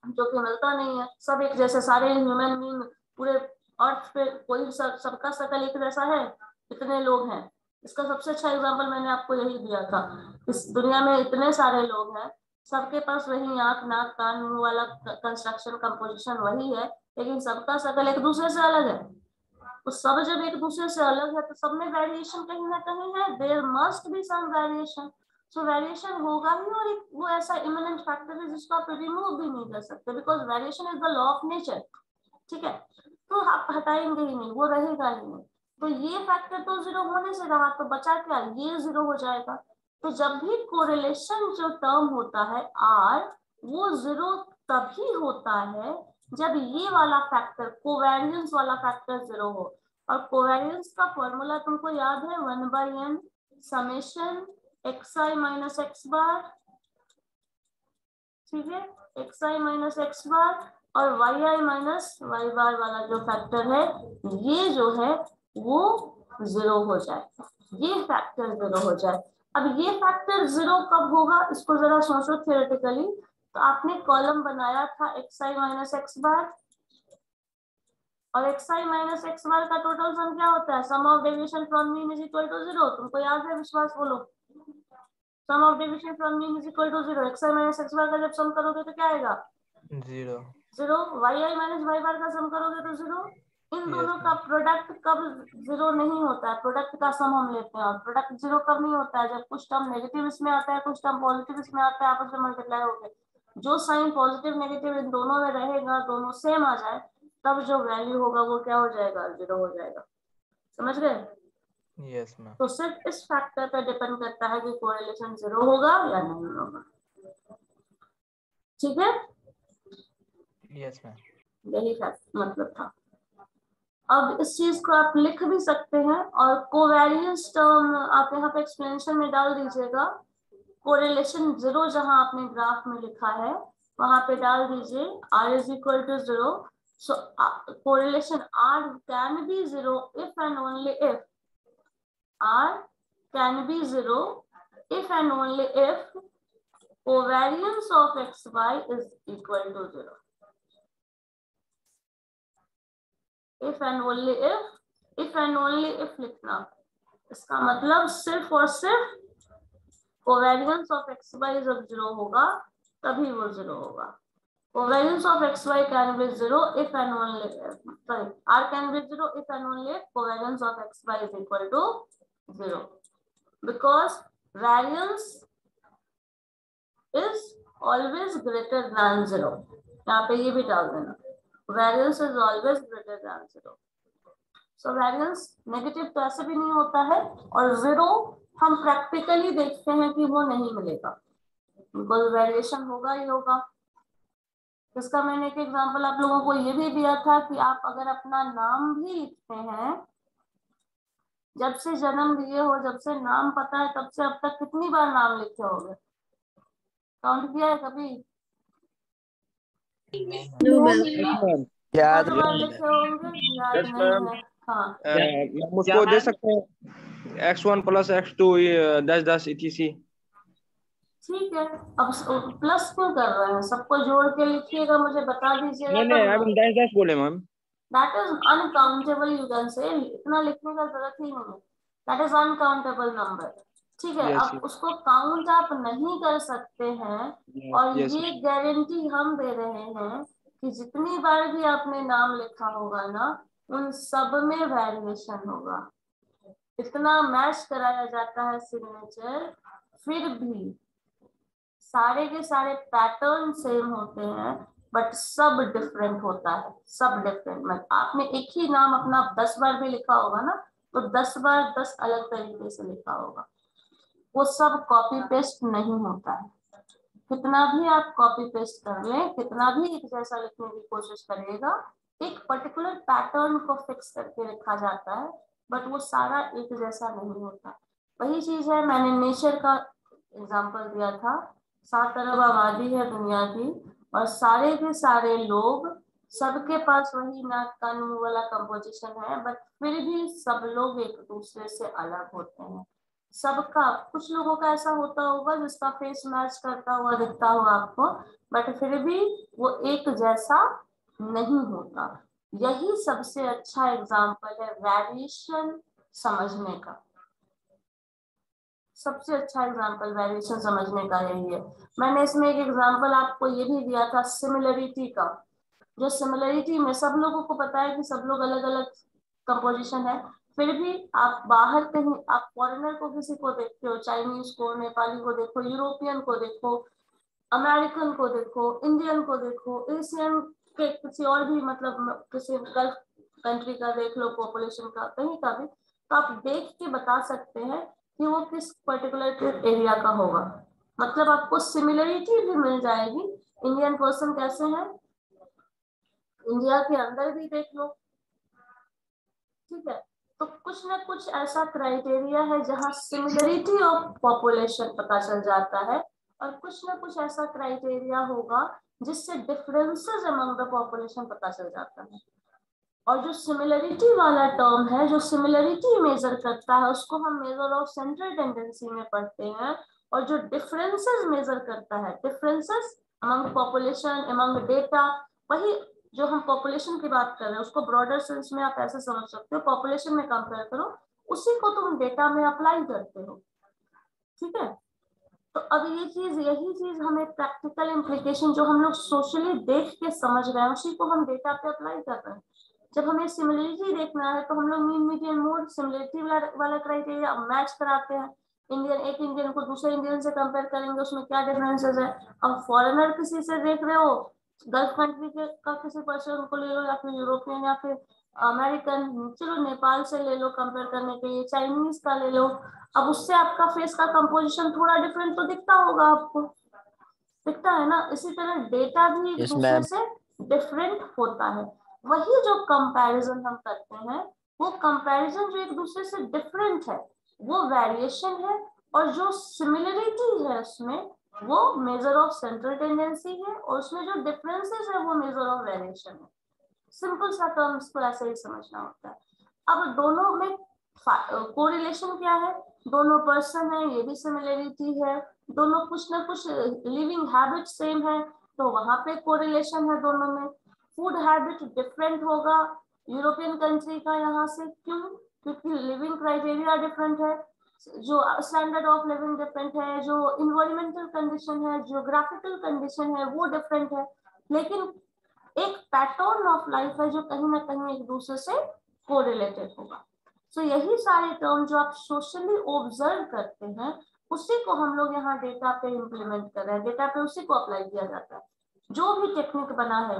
जो कि मिलता नहीं है। सब एक जैसे, सारे ह्यूमन बीइंग पूरे अर्थ पे कोई सबका शकल एक जैसा है, इतने लोग हैं। इसका सबसे अच्छा एग्जांपल मैंने आपको यही दिया था, इस दुनिया में इतने सारे लोग हैं, सबके पास वही आंख, नाक, कान, मुंह वाला कंस्ट्रक्शन, कंपोजिशन वही है, लेकिन सबका शकल एक दूसरे से अलग है। तो सब जब एक दूसरे से अलग है तो सब में वेरिएशन कहीं ना कहीं है, there must be some variation. So variation होगा ही, और एक वो ऐसा इमिनेंट फैक्टर है जिसको आप रिमूव भी नहीं कर सकते, because variation is the law of nature, ठीक है। तो आप हटाएंगे ही नहीं, वो रहेगा ही नहीं। तो ये फैक्टर तो 0 होने से रहा, तो बचा क्या, ये 0 हो जाएगा। तो जब भी कोरिलेशन जो टर्म होता है आर, वो 0 तभी होता है जब ये वाला फैक्टर कोवेरियंस वाला फैक्टर 0 हो। और कोवेरियंस का फॉर्मूला तुमको याद है 1/n summation xi minus x बार, ठीक है, xi माइनस x बार और yi माइनस y बार वाला जो फैक्टर है ये जो है वो 0 हो जाए, ये फैक्टर 0 हो जाए। अब ये फैक्टर 0 कब होगा इसको जरा सोचो थियोरेटिकली। तो आपने कॉलम बनाया था xi माइनस x बार और xi माइनस x बार का टोटल सम क्या होता है, sum of deviation from mean is equal to 0। तुमको याद है विश्वास, बोलो। Sum of deviation from mean is equal to 0। xi minus x bar का जब सम करोगे तो क्या आएगा 0। yi माइनस y बार का सम करोगे तो 0। इन दोनों का प्रोडक्ट कब 0 नहीं होता है, प्रोडक्ट का सम हम लेते हैं। और प्रोडक्ट 0 कब नहीं होता है, जब कुछ टर्म नेगेटिव इसमें आता है कुछ टर्म पॉजिटिव इसमें आता है, आपस में मल्टीप्लाई हो गए। जो साइन पॉजिटिव नेगेटिव इन दोनों में रहेगा, दोनों सेम आ जाए, तब जो वैल्यू होगा वो क्या हो जाएगा 0 हो जाएगा। समझ गए? Yes ma'am. तो सिर्फ इस फैक्टर पर डिपेंड करता है कि कोरिलेशन 0 होगा या नहीं होगा। ठीक है, यस मैम। यही मतलब था। अब इस चीज को आप लिख भी सकते हैं और कोवेरियंस टर्म आप यहाँ पे एक्सप्लेनेशन में डाल दीजिएगा। कोरिलेशन 0 जहां आपने ग्राफ में लिखा है वहां पे डाल दीजिए r is equal to 0। So correlation r can be 0 if and only if r can be 0 if and only if covariance of xy is equal to 0। if and only if लिखना, इसका मतलब सिर्फ और सिर्फ कोवेरियंस ऑफ xy जब 0 होगा तभी वो 0 होगा। Covariance of xy can be 0 if and only if, r can be 0 if and only if covariance of xy is equal to 0, because variance is always greater than 0। यहाँ पे ये भी डाल देना, variance is always greater than 0। So variance negative तो ऐसे भी नहीं होता है, और 0 हम प्रैक्टिकली देखते हैं कि वो नहीं मिलेगा, बिकॉज वेरिएशन होगा ही होगा। इसका मैंने एक एग्जांपल आप लोगों को ये भी दिया था कि आप अगर अपना नाम भी लिखते हैं, जब से जन्म लिए हो, जब से नाम पता है, तब से अब तक कितनी बार नाम लिखे होंगे, काउंट किया है कभी? याद बार लिखे होंगे, याद नहीं है। हाँ, हम उसको दे सकते हैं x1 प्लस x2 10 etc। ठीक है। अब प्लस क्यों कर रहे हैं, सबको जोड़ के लिखिएगा, मुझे बता दीजिएगा। नहीं आई मीन 10 बोले ma'am. That is uncountable, you can से, इतना लिखने का जरूरत ही नहीं है, दैट इज अनकाउंटेबल नंबर। ठीक है, अब उसको काउंट आप नहीं कर सकते हैं, और ये गारंटी हम दे रहे हैं कि जितनी बार भी आपने नाम लिखा होगा ना, उन सब में वेरिएशन होगा। इतना मैच कराया जाता है सिग्नेचर, फिर भी सारे के सारे पैटर्न सेम होते हैं, बट सब डिफरेंट होता है, सब डिफरेंट। मतलब आपने एक ही नाम अपना 10 बार भी लिखा होगा ना, तो 10 बार 10 अलग तरीके से लिखा होगा, वो सब कॉपी पेस्ट नहीं होता है। कितना भी आप कॉपी पेस्ट कर लें, कितना भी एक जैसा लिखने की कोशिश करिएगा, एक पर्टिकुलर पैटर्न को फिक्स करके लिखा जाता है, बट वो सारा एक जैसा नहीं होता। वही चीज है, मैंने नेचर का एग्जांपल दिया था। 7 अरब आबादी है दुनिया की, और सारे के सारे लोग, सबके पास वही नाक कान मुंह वाला कंपोजिशन है, बट फिर भी सब लोग एक दूसरे से अलग होते हैं। सबका, कुछ लोगों का ऐसा होता होगा जिसका फेस मैच करता हुआ दिखता होगा आपको, बट फिर भी वो एक जैसा नहीं होता। यही सबसे अच्छा एग्जाम्पल है वेरिएशन समझने का। सबसे अच्छा एग्जाम्पल वेरिएशन समझने का यही है। मैंने इसमें एक एग्जाम्पल आपको ये भी दिया था सिमिलरिटी का, जो सिमिलरिटी में सब लोगों को पता है कि सब लोग अलग अलग कंपोजिशन है, फिर भी आप बाहर कहीं, आप फॉरेनर को किसी को देखते हो, चाइनीज को, नेपाली को देखो, यूरोपियन को देखो, अमेरिकन को देखो, इंडियन को देखो, एशियन के किसी और भी, मतलब किसी गल्फ कंट्री का देख लो, पॉपुलेशन का कहीं का भी, तो आप देख के बता सकते हैं कि वो किस पर्टिकुलर एरिया का होगा। मतलब आपको सिमिलरिटी भी मिल जाएगी। इंडियन पर्सन कैसे हैं, इंडिया के अंदर भी देख लो, ठीक है। तो कुछ ना कुछ ऐसा क्राइटेरिया है जहां सिमिलरिटी ऑफ पॉपुलेशन पता चल जाता है, और कुछ ना कुछ ऐसा क्राइटेरिया होगा जिससे डिफरेंसेस अमंग द पॉपुलेशन पता चल जाता है। और जो सिमिलरिटी वाला टर्म है, जो सिमिलरिटी मेजर करता है, उसको हम मेजर ऑफ सेंट्रल टेंडेंसी में पढ़ते हैं। और जो डिफरेंसेस मेजर करता है, differences among population, among data, वही जो हम पॉपुलेशन की बात कर रहे हैं उसको ब्रॉडर सेंस में आप ऐसे समझ सकते हो, पॉपुलेशन में कंपेयर करो, उसी को तुम डेटा में अप्लाई करते हो, ठीक है। तो अब ये चीज, यही चीज हमें प्रैक्टिकल इम्प्लीकेशन जो हम लोग सोशली देख के समझ रहे हैं, उसी को हम डेटा पे अप्लाई कर रहे हैं। जब हमें सिमिलरिटी देखना है तो हम लोग मीन मीडियन मोड सिमिलरिटी वाला क्राइटेरिया मैच कराते हैं। एक इंडियन को दूसरे इंडियन से कंपेयर करेंगे, उसमें क्या डिफरेंसेस है। अब फॉरेनर किसी से देख रहे हो, गल्फ कंट्री के का किसी पर्सन को ले लो, या फिर यूरोपियन या फिर अमेरिकन, चलो नेपाल से ले लो कंपेयर करने के लिए, चाइनीज का ले लो। अब उससे आपका फेस का कंपोजिशन थोड़ा डिफरेंट तो दिखता होगा, आपको दिखता है ना। इसी तरह डेटा भी एक दूसरे से डिफरेंट होता है। वही जो कंपैरिजन हम करते हैं, वो कंपैरिजन जो एक दूसरे से डिफरेंट है वो वेरिएशन है, और जो सिमिलरिटी है उसमें वो मेजर ऑफ सेंट्रल टेंडेंसी है, और उसमें जो डिफरेंसेस है वो मेजर ऑफ वेरिएशन है। सिंपल सा टर्म, इसको ऐसे ही समझना होता है। अब दोनों में कोरिलेशन क्या है, दोनों पर्सन है, ये भी सिमिलरिटी है, दोनों कुछ ना कुछ लिविंग हैबिट सेम है, तो वहां पे कोरिलेशन है दोनों में। फूड हैबिट डिफरेंट होगा यूरोपियन कंट्री का यहाँ से, क्यों? क्योंकि लिविंग क्राइटेरिया डिफरेंट है, जो स्टैंडर्ड ऑफ लिविंग डिफरेंट है, जो इन्वायरमेंटल कंडीशन है, जियोग्राफिकल कंडीशन है, वो डिफरेंट है, लेकिन एक पैटर्न ऑफ लाइफ है जो कहीं ना कहीं एक दूसरे से कोरिलेटेड होगा। सो यही सारे टर्म जो आप सोशली ऑब्जर्व करते हैं, उसी को हम लोग यहाँ डेटा पे इम्प्लीमेंट कर रहे हैं, डेटा पे उसी को अप्लाई किया जाता है। जो भी टेक्निक बना है,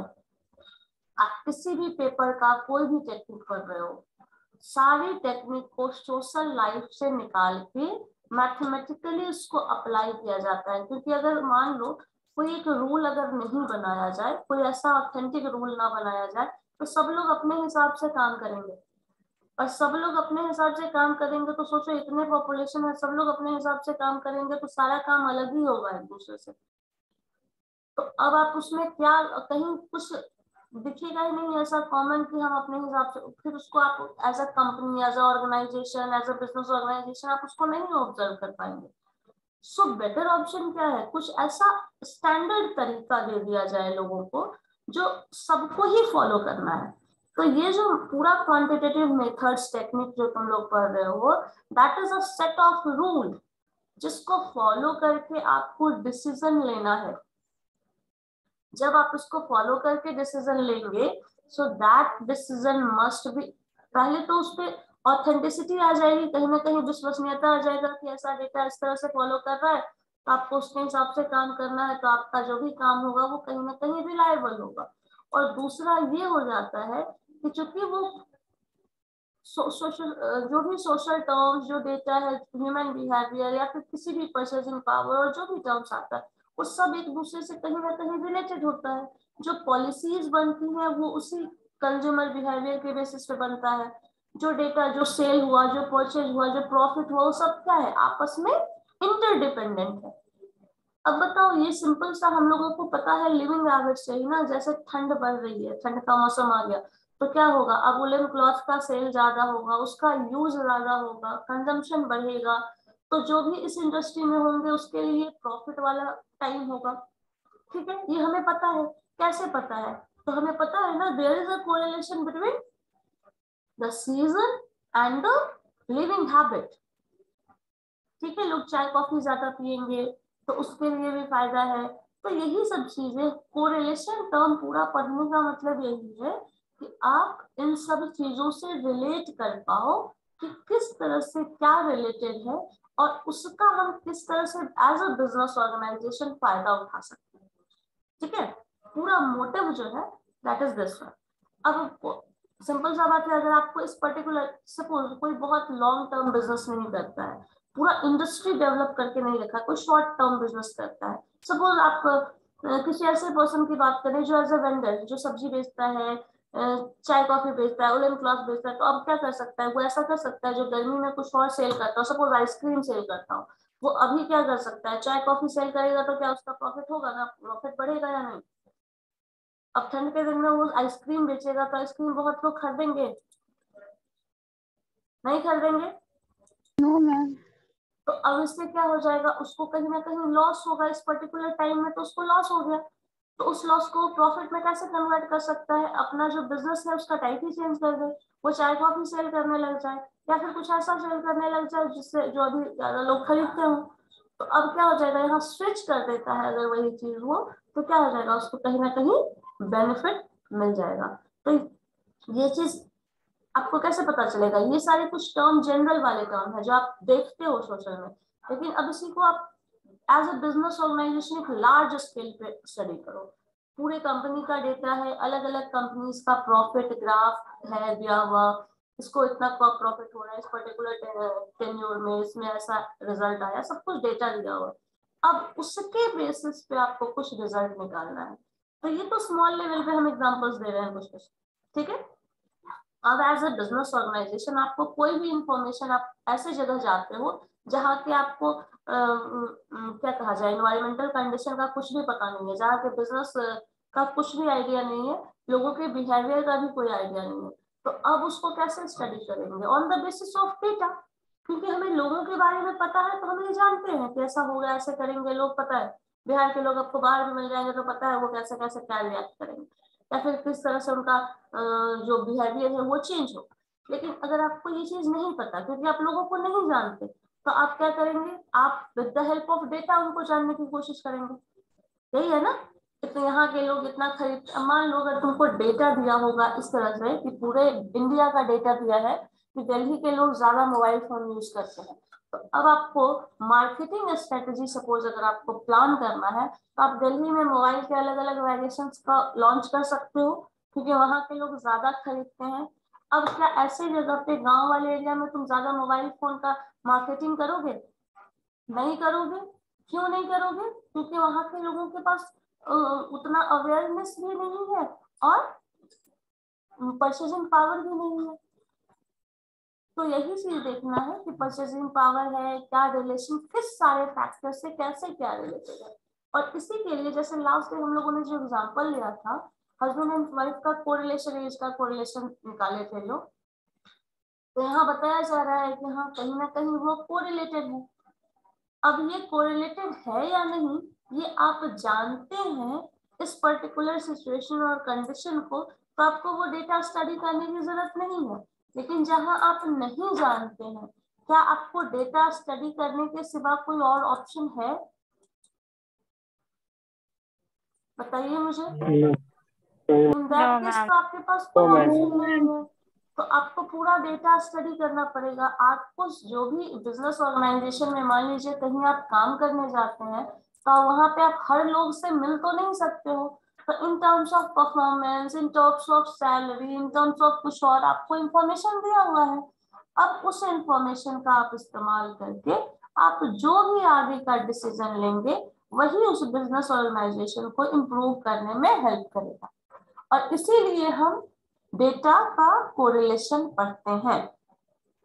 आप किसी भी पेपर का कोई भी टेक्निक पढ़ रहे हो, सारी टेक्निक को सोशल लाइफ से निकाल के मैथमेटिकली उसको अप्लाई किया जाता है। क्योंकि अगर मान लो कोई एक रूल अगर नहीं बनाया जाए, कोई ऐसा ऑथेंटिक रूल ना बनाया जाए, तो सब लोग अपने हिसाब से काम करेंगे, और सब लोग अपने हिसाब से काम करेंगे तो सोचो इतने पॉपुलेशन है, सब लोग अपने हिसाब से काम करेंगे तो सारा काम अलग ही होगा एक दूसरे से। तो अब आप उसमें क्या, कहीं कुछ दिखेगा ही नहीं ऐसा कॉमन कि हम अपने हिसाब से, फिर उसको आप as a company, as a organisation, as a business organisation आप उसको नहीं ऑब्जर्व कर पाएंगे। सो बेटर ऑप्शन क्या है, कुछ ऐसा स्टैंडर्ड तरीका दे दिया जाए लोगों को जो सबको ही फॉलो करना है। तो ये जो पूरा क्वांटिटेटिव मेथड्स टेक्निक जो तुम लोग पढ़ रहे हो, that is a set of rule जिसको फॉलो करके आपको डिसीजन लेना है। जब आप उसको फॉलो करके डिसीजन लेंगे, so that decision must be, पहले तो उस पर ऑथेंटिसिटी आ जाएगी, कहीं ना कहीं विश्वसनीयता आ जाएगा कि ऐसा डेटा इस तरह से फॉलो कर रहा है, तो आपको उसके हिसाब से काम करना है, तो आपका जो भी काम होगा वो कहीं ना कहीं रिलायबल होगा। और दूसरा ये हो जाता है कि चूंकि वो सोशल, जो भी सोशल टर्म्स, जो डेटा है, ह्यूमन बिहेवियर या फिर किसी भी परचेजिंग पावर और जो भी टर्म्स आता है, वो सब एक दूसरे से कहीं ना कहीं रिलेटेड होता है। जो पॉलिसीज बनती है वो उसी कंज्यूमर बिहेवियर के बेसिस पे बनता है। जो डेटा, जो सेल हुआ, जो परचेज हुआ, जो प्रॉफिट हुआ, वो सब क्या है, आपस में इंटरडिपेंडेंट है। अब बताओ, ये सिंपल सा हम लोगों को पता है लिविंग हैबिट से ही ना। जैसे ठंड बढ़ रही है, ठंड का मौसम आ गया, तो क्या होगा, अब वुलन क्लॉथ का सेल ज्यादा होगा, उसका यूज ज्यादा होगा, कंजम्पशन बढ़ेगा, तो जो भी इस इंडस्ट्री में होंगे उसके लिए प्रॉफिट वाला टाइम होगा। ठीक है, ये हमें पता है। कैसे पता है? तो हमें पता है ना, there is a correlation between the season and the living habit. ठीक है, लोग चाय कॉफी ज्यादा पियेंगे तो उसके लिए भी फायदा है। तो यही सब चीजें, कोरिलेशन टर्म पूरा पढ़ने का मतलब यही है कि आप इन सब चीजों से रिलेट कर पाओ कि किस तरह से क्या रिलेटेड है, और उसका हम किस तरह से एज अ बिजनेस ऑर्गेनाइजेशन फायदा उठा सकते हैं। ठीक है, पूरा मोटिव जो है दैट इज दिस वन। अब सिंपल सा बात है, अगर आपको इस पर्टिकुलर, सपोज कोई बहुत लॉन्ग टर्म बिजनेस नहीं करता है, पूरा इंडस्ट्री डेवलप करके नहीं रखा, कोई शॉर्ट टर्म बिजनेस करता है, सपोज आप किसी ऐसे पर्सन की बात करें जो एज अ वेंडर, जो सब्जी बेचता है, चाय कॉफी बेचता है, उलन क्लॉथ बेचता है, तो अब क्या कर सकता है वो? ऐसा कर सकता है जो गर्मी में कुछ और सेल करता हो, सपोज आइसक्रीम सेल करता हो, वो अभी क्या कर सकता है? चाय कॉफी सेल करेगा तो क्या उसका प्रॉफिट होगा ना? प्रॉफिट बढ़ेगा या नहीं? अब ठंड के दिन में वो आइसक्रीम बेचेगा तो आइसक्रीम बहुत लोग खरीदेंगे, नहीं खरीदेंगे? No ma'am. तो अब इससे क्या हो जाएगा? उसको कहीं ना कहीं लॉस होगा, इस पर्टिकुलर टाइम में तो उसको लॉस हो गया। तो उस लॉस को प्रॉफिट में कैसे कन्वर्ट कर सकता है? अपना जो बिजनेस है उसका टाइप ही चेंज कर दे, वो चाय कॉफी सेल करने लग जाए या फिर कुछ ऐसा सेल करने लग जाए जिससे जो अभी ज्यादा लोग खरीदते हो। तो अब क्या हो जाएगा? यहाँ स्विच कर देता है अगर वही चीज हो, तो क्या हो जाएगा? उसको कहीं ना कहीं बेनिफिट मिल जाएगा। तो ये चीज आपको कैसे पता चलेगा? ये सारे कुछ टर्म जनरल वाले टर्म है जो आप देखते हो सोशल में, लेकिन अब इसी को आप एज अ बिजनेस ऑर्गेनाइजेशन एक लार्ज स्केल पे स्टडी करो। पूरे कंपनी का डेटा है, अलग अलग कंपनीज का प्रॉफिट ग्राफ है दिया हुआ, इसको इतना प्रॉफिट हो रहा है इस पर्टिकुलर टेन्योर में, इसमें ऐसा रिजल्ट आया, सब कुछ डेटा दिया हुआ है। अब उसके बेसिस पे आपको कुछ रिजल्ट निकालना है। तो ये तो स्मॉल लेवल पे हम एग्जांपल्स दे रहे हैं कुछ कुछ, ठीक है। अब एज अ बिजनेस ऑर्गेनाइजेशन आपको कोई भी इंफॉर्मेशन, आप ऐसे जगह जाते हो जहाँ के आपको क्या कहा जाए, एनवायरमेंटल कंडीशन का कुछ भी पता नहीं है, जहाँ के बिजनेस का कुछ भी आइडिया नहीं है, लोगों के बिहेवियर का भी कोई आइडिया नहीं है, तो अब उसको कैसे स्टडी करेंगे? On the basis of data, क्योंकि हमें लोगों के बारे में पता है तो हम ये जानते हैं कि ऐसा होगा, ऐसे करेंगे लोग, पता है बिहार के लोग आपको बाहर भी मिल जाएंगे तो पता है वो कैसे कैसे क्या रिएक्ट करेंगे या फिर किस तरह से उनका जो बिहेवियर है वो चेंज हो। लेकिन अगर आपको ये चीज नहीं पता, क्योंकि आप लोगों को नहीं जानते, तो आप क्या करेंगे? आप with the help of data उनको जानने की कोशिश करेंगे, यही है ना। तो यहाँ के लोग इतना खरीद, मान लो अगर तुमको डेटा दिया होगा इस तरह से कि पूरे इंडिया का डेटा दिया है कि दिल्ली के लोग ज्यादा मोबाइल फोन यूज करते हैं, तो अब आपको मार्केटिंग स्ट्रेटेजी, सपोज अगर आपको प्लान करना है तो आप दिल्ली में मोबाइल के अलग अलग वेरिएशंस का लॉन्च कर सकते हो, क्योंकि वहाँ के लोग ज्यादा खरीदते हैं। अब क्या ऐसे जगह पे, गांव वाले एरिया में तुम ज्यादा मोबाइल फोन का मार्केटिंग करोगे? नहीं करोगे। क्यों नहीं करोगे? क्योंकि वहाँ के लोगों के पास उतना अवेयरनेस भी नहीं है और परचेजिंग पावर भी नहीं है। तो यही चीज देखना है कि परचेजिंग पावर है क्या, रिलेशन किस सारे फैक्टर से कैसे क्या रिलेटेड है। और इसी के लिए जैसे लास्ट में हम लोगों ने जो एग्जांपल लिया था, हस्बैंड एंड वाइफ का कोरिलेशन, एज का कोरिलेशन निकाले थे लोग, तो यहाँ बताया जा रहा है कि हाँ कहीं ना कहीं वो कोरिलेटेड है। अब ये कोरिलेटेड है या नहीं ये आप जानते हैं इस पर्टिकुलर सिचुएशन और कंडीशन को, तो आपको वो डेटा स्टडी करने की जरूरत नहीं है। लेकिन जहां आप नहीं जानते हैं, क्या आपको डेटा स्टडी करने के सिवा कोई और ऑप्शन है? बताइए मुझे। इन दैट केस तो आपके पास कोई ऑप्शन नहीं है, तो आपको पूरा डेटा स्टडी करना पड़ेगा। आपको जो भी बिजनेस ऑर्गेनाइजेशन में, मान लीजिए कहीं आप काम करने जाते हैं, तो वहां पे आप हर लोग से मिल तो नहीं सकते हो, तो in terms of performance, in terms of salary, in terms of कुछ और आपको इंफॉर्मेशन दिया हुआ है। अब उस इंफॉर्मेशन का आप इस्तेमाल करके आप जो भी आगे का डिसीजन लेंगे वही उस बिजनेस ऑर्गेनाइजेशन को इम्प्रूव करने में हेल्प करेगा। और इसीलिए हम डेटा का कोरिलेशन पढ़ते हैं,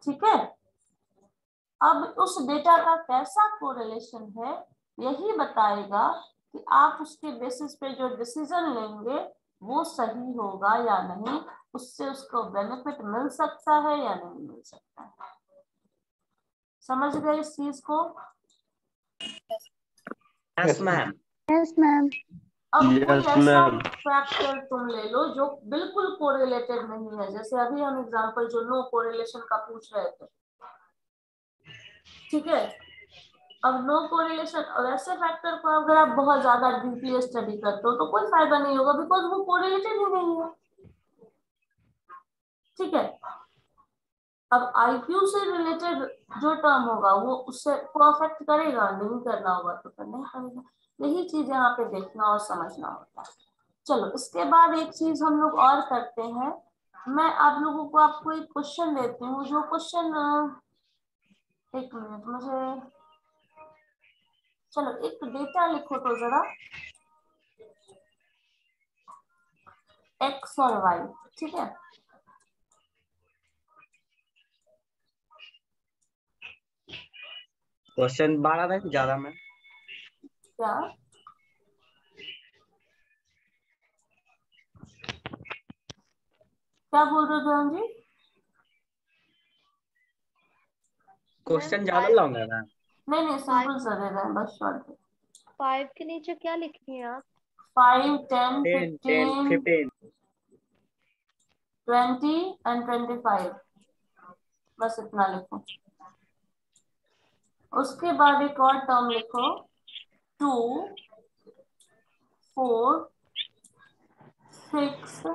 ठीक है। अब उस डेटा का कैसा कोरिलेशन है यही बताएगा कि आप उसके बेसिस पे जो डिसीजन लेंगे वो सही होगा या नहीं, उससे उसको बेनिफिट मिल सकता है या नहीं मिल सकता है। समझ गए इस चीज को? Yes ma'am. Yes ma'am. अब कोई ऐसा फैक्टर तुम ले लो जो बिल्कुल कोरिलेटेड नहीं है, जैसे अभी हम एग्जांपल जो नो कोरिलेशन का पूछ रहे थे, ठीक है। अब नो कोरिलेशन, और ऐसे फैक्टर को अगर आप बहुत ज्यादा डीपली स्टडी करते हो तो कोई फायदा नहीं होगा, बिकॉज वो कोरिलेटेड ही नहीं है, ठीक है। अब आईक्यू से रिलेटेड जो टर्म होगा वो उससे को अफेक्ट करेगा, नहीं करना होगा तो करना ही पड़ेगा। यही चीज यहाँ पे देखना और समझना होता है। चलो इसके बाद एक चीज हम लोग और करते हैं, मैं आप लोगों को आपको एक क्वेश्चन देती हूँ, जो क्वेश्चन, एक मिनट मुझे, चलो एक डेटा लिखो तो जरा, एक्स और वाई, ठीक है। क्वेश्चन 12 था कि ज्यादा में? क्या क्या बोल रहे हो जान जी? क्वेश्चन ज्यादा लॉन्ग है ना? नहीं नहीं, सिंपल सा दे रहे हैं बस, शॉर्ट। 5 के नीचे क्या लिखी है आप? 5, 10, 10, 10, 15, 15। 20 एंड 25, बस इतना लिखो। उसके बाद एक और टर्म लिखो, 2, 4, 6,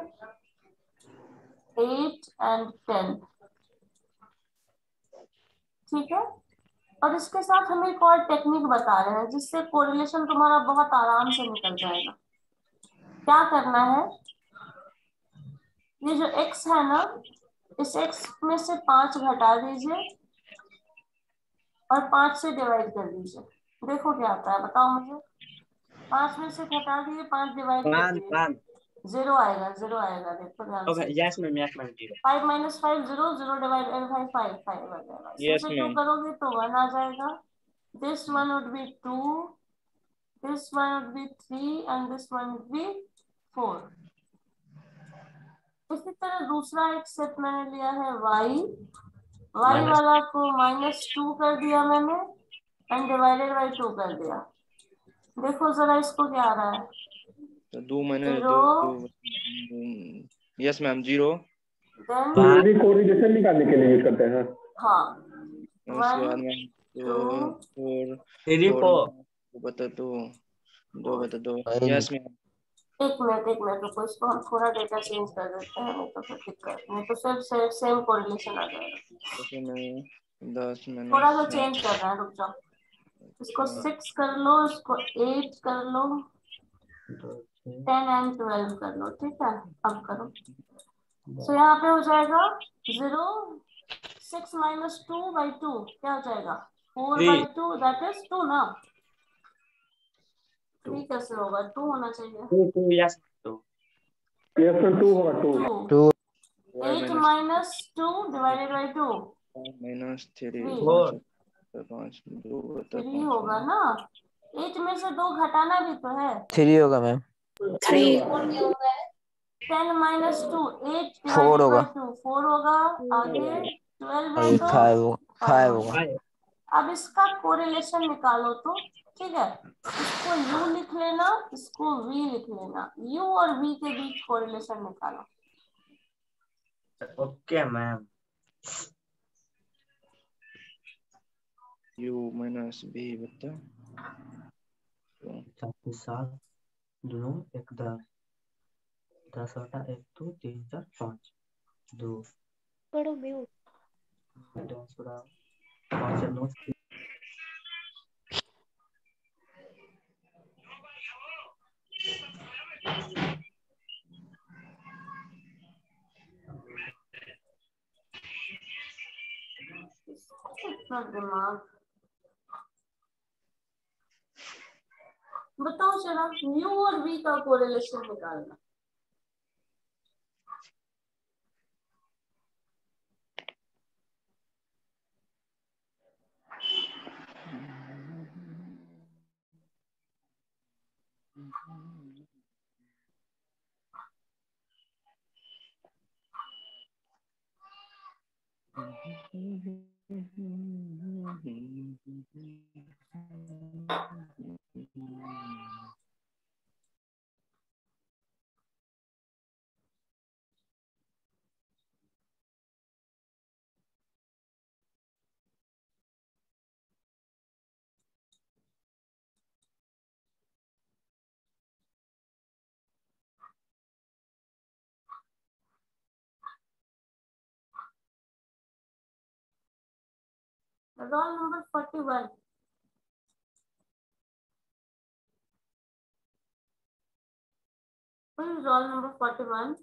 8 एंड 10, ठीक है। और इसके साथ हम एक और टेक्निक बता रहे हैं जिससे कोरिलेशन तुम्हारा बहुत आराम से निकल जाएगा। क्या करना है, ये जो x है ना, इस x में से 5 घटा दीजिए और 5 से डिवाइड कर दीजिए। देखो क्या आता है, बताओ मुझे। 5 में से घटा दिए, 5 डिवाइड कर वन दिए, वन। 0 आएगा, 0 आएगा, देखो ध्यान ओके, से। Yes ma'am, yes ma'am, 0। 5 - 5 0, 0 divide by 5 5 आ जाएगा। इसमें Yes, से 2 ma'am. करोगे तो 1 आ जाएगा। This one would be 2, this one would be 3 and this one would be 4। इसी तरह दूसरा एक सेट मैंने लिया है y वाला को -2 कर दिया मैंने एंड डिवाइडेड बाय 2 कर दिया। देखो जरा इसको क्या आ रहा है, तो 2 minus 0, 2। Yes, ma'am. 0। देन ये भी कोरिलेशन निकालने के लिए यूज करते हैं। हाँ, उसके 1, बाद में 2, 4 3 4 4। 2/2। Yes, ma'am. एक मिनट रुको, इसको हम थोड़ा डेटा चेंज कर देते हैं, नहीं तो फिर दिक्कत, नहीं तो फिर सेम कोरिलेशन आ जाएगा। इसमें 10 थोड़ा सा minus चेंज कर रहे हैं, रुक जाओ। इसको 6 कर लो, इसको 8 कर लो, 10 एंड 12 कर लो, ठीक है। अब करो, तो यहाँ पे हो जाएगा 0, 6 - 2/2 क्या हो जाएगा, 4/2, दैट इज 2 ना। 3 कैसे होगा, 2 होना चाहिए। 2 2, यस 2। यस सर, 2 होगा, 2। 2 8 - 2 डिवाइडेड बाय 2 -3 4। 5 2 3 होगा ना। 8 में से 2 घटाना भी तो है। 3 होगा मैम। 3 10 - 2 8 4 डिवाइडेड होगा। बाय 2 4 होगा। आगे 12 है ये तो 5 होगा। 5 5 होगा। होगा। अब इसका कोरिलेशन निकालो तो, ठीक है। इसको u लिख लेना, इसको v लिख लेना, u और v के बीच कोरिलेशन निकालो। Okay ma'am. u minus b बता 7 दोनों 1 10 10 बटा 1 2 3 4 5 2 करो म्यूट। 10 बटा 5 9। इतना दिमाग, बताओ जरा u और v का कोरिलेशन निकालना। Roll number 41, roll number 41।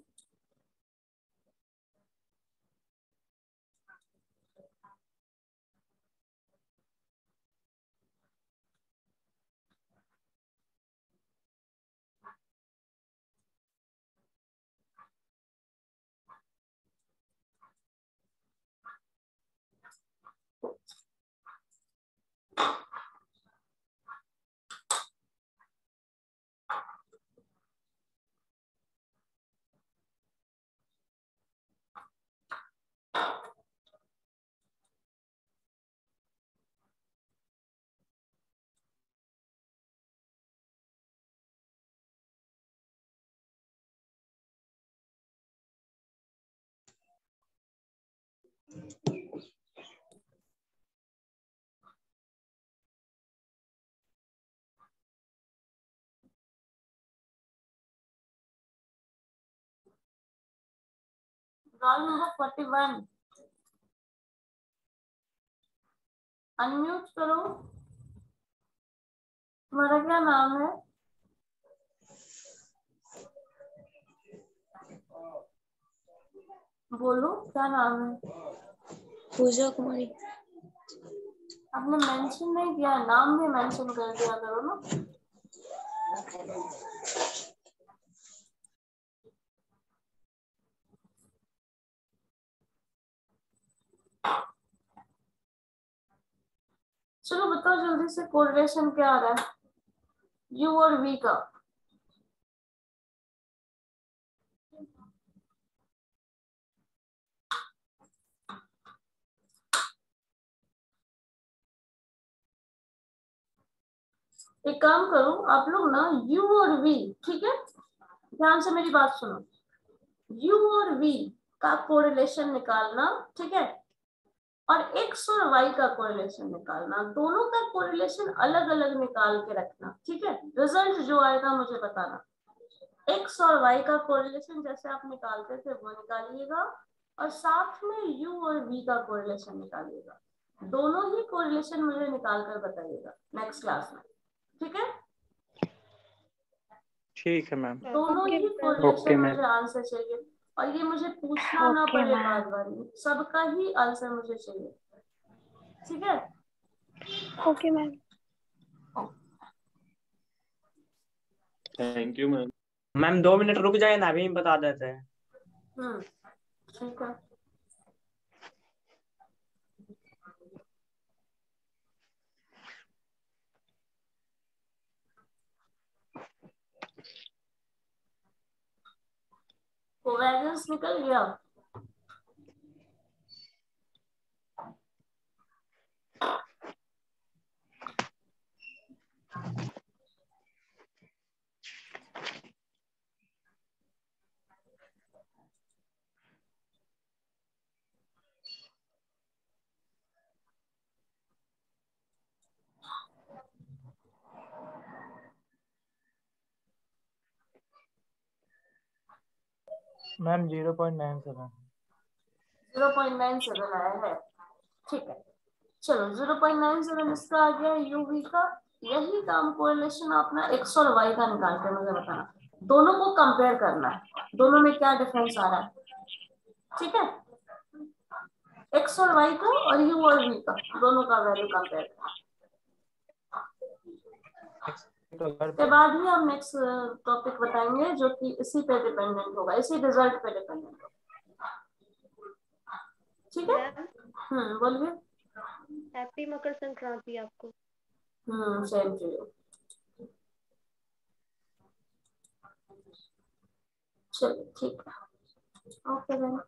Roll number 41, unmute करो। तुम्हारा क्या नाम है? बोलो क्या नाम है? पूजा कुमारी। आपने मेंशन नहीं किया, नाम भी मेंशन कर दिया करो ना। चलो बताओ जल्दी से, कोरिलेशन क्या आ रहा है यू और वी का? एक काम करो आप लोग ना, यू और वी, ठीक है, ध्यान से मेरी बात सुनो। यू और वी का कोरिलेशन निकालना, ठीक है, और एक्स और वाई का कोरिलेशन निकालना। दोनों का कोरिलेशन अलग अलग निकाल के रखना, ठीक है। रिजल्ट जो आएगा मुझे बताना। एक्स और वाई का कोरिलेशन जैसे आप निकालते थे वो निकालिएगा, और साथ में यू और वी का कोरिलेशन निकालिएगा। दोनों ही कोरिलेशन मुझे निकाल कर बताइएगा नेक्स्ट क्लास में, ठीक है। ठीक है मैम। दोनों ही ओके कोरिलेशन मैम। मुझे आंसर चाहिए, और ये मुझे पूछना ना ओके पड़े मैम। बार बार, सबका ही आंसर मुझे चाहिए, ठीक है। Okay ma'am. Thank you ma'am. Ma'am 2 minute रुक जाए ना, अभी बता देते हैं। ठीक है। कोवेलेंस निकल गया। मैम 0.97। 0.97 आया है, ठीक है। चलो 0.97 इसका आ गया यूवी का। यही काम कोरिलेशन अपना एक्स और वाई का निकाल के मुझे बताना। दोनों को कंपेयर करना है, दोनों में क्या डिफरेंस आ रहा है, ठीक है। एक्स और वाई का और यू और वी का, दोनों का वैल्यू कंपेयर करना। के बाद ही हम नेक्स्ट टॉपिक बताएंगे जो कि इसी पे डिपेंडेंट होगा, इसी रिजल्ट पे डिपेंडेंट होगा, ठीक है। बोलिए। हैप्पी मकर संक्रांति आपको। Same to you. चलिए ठीक है, ओके देन।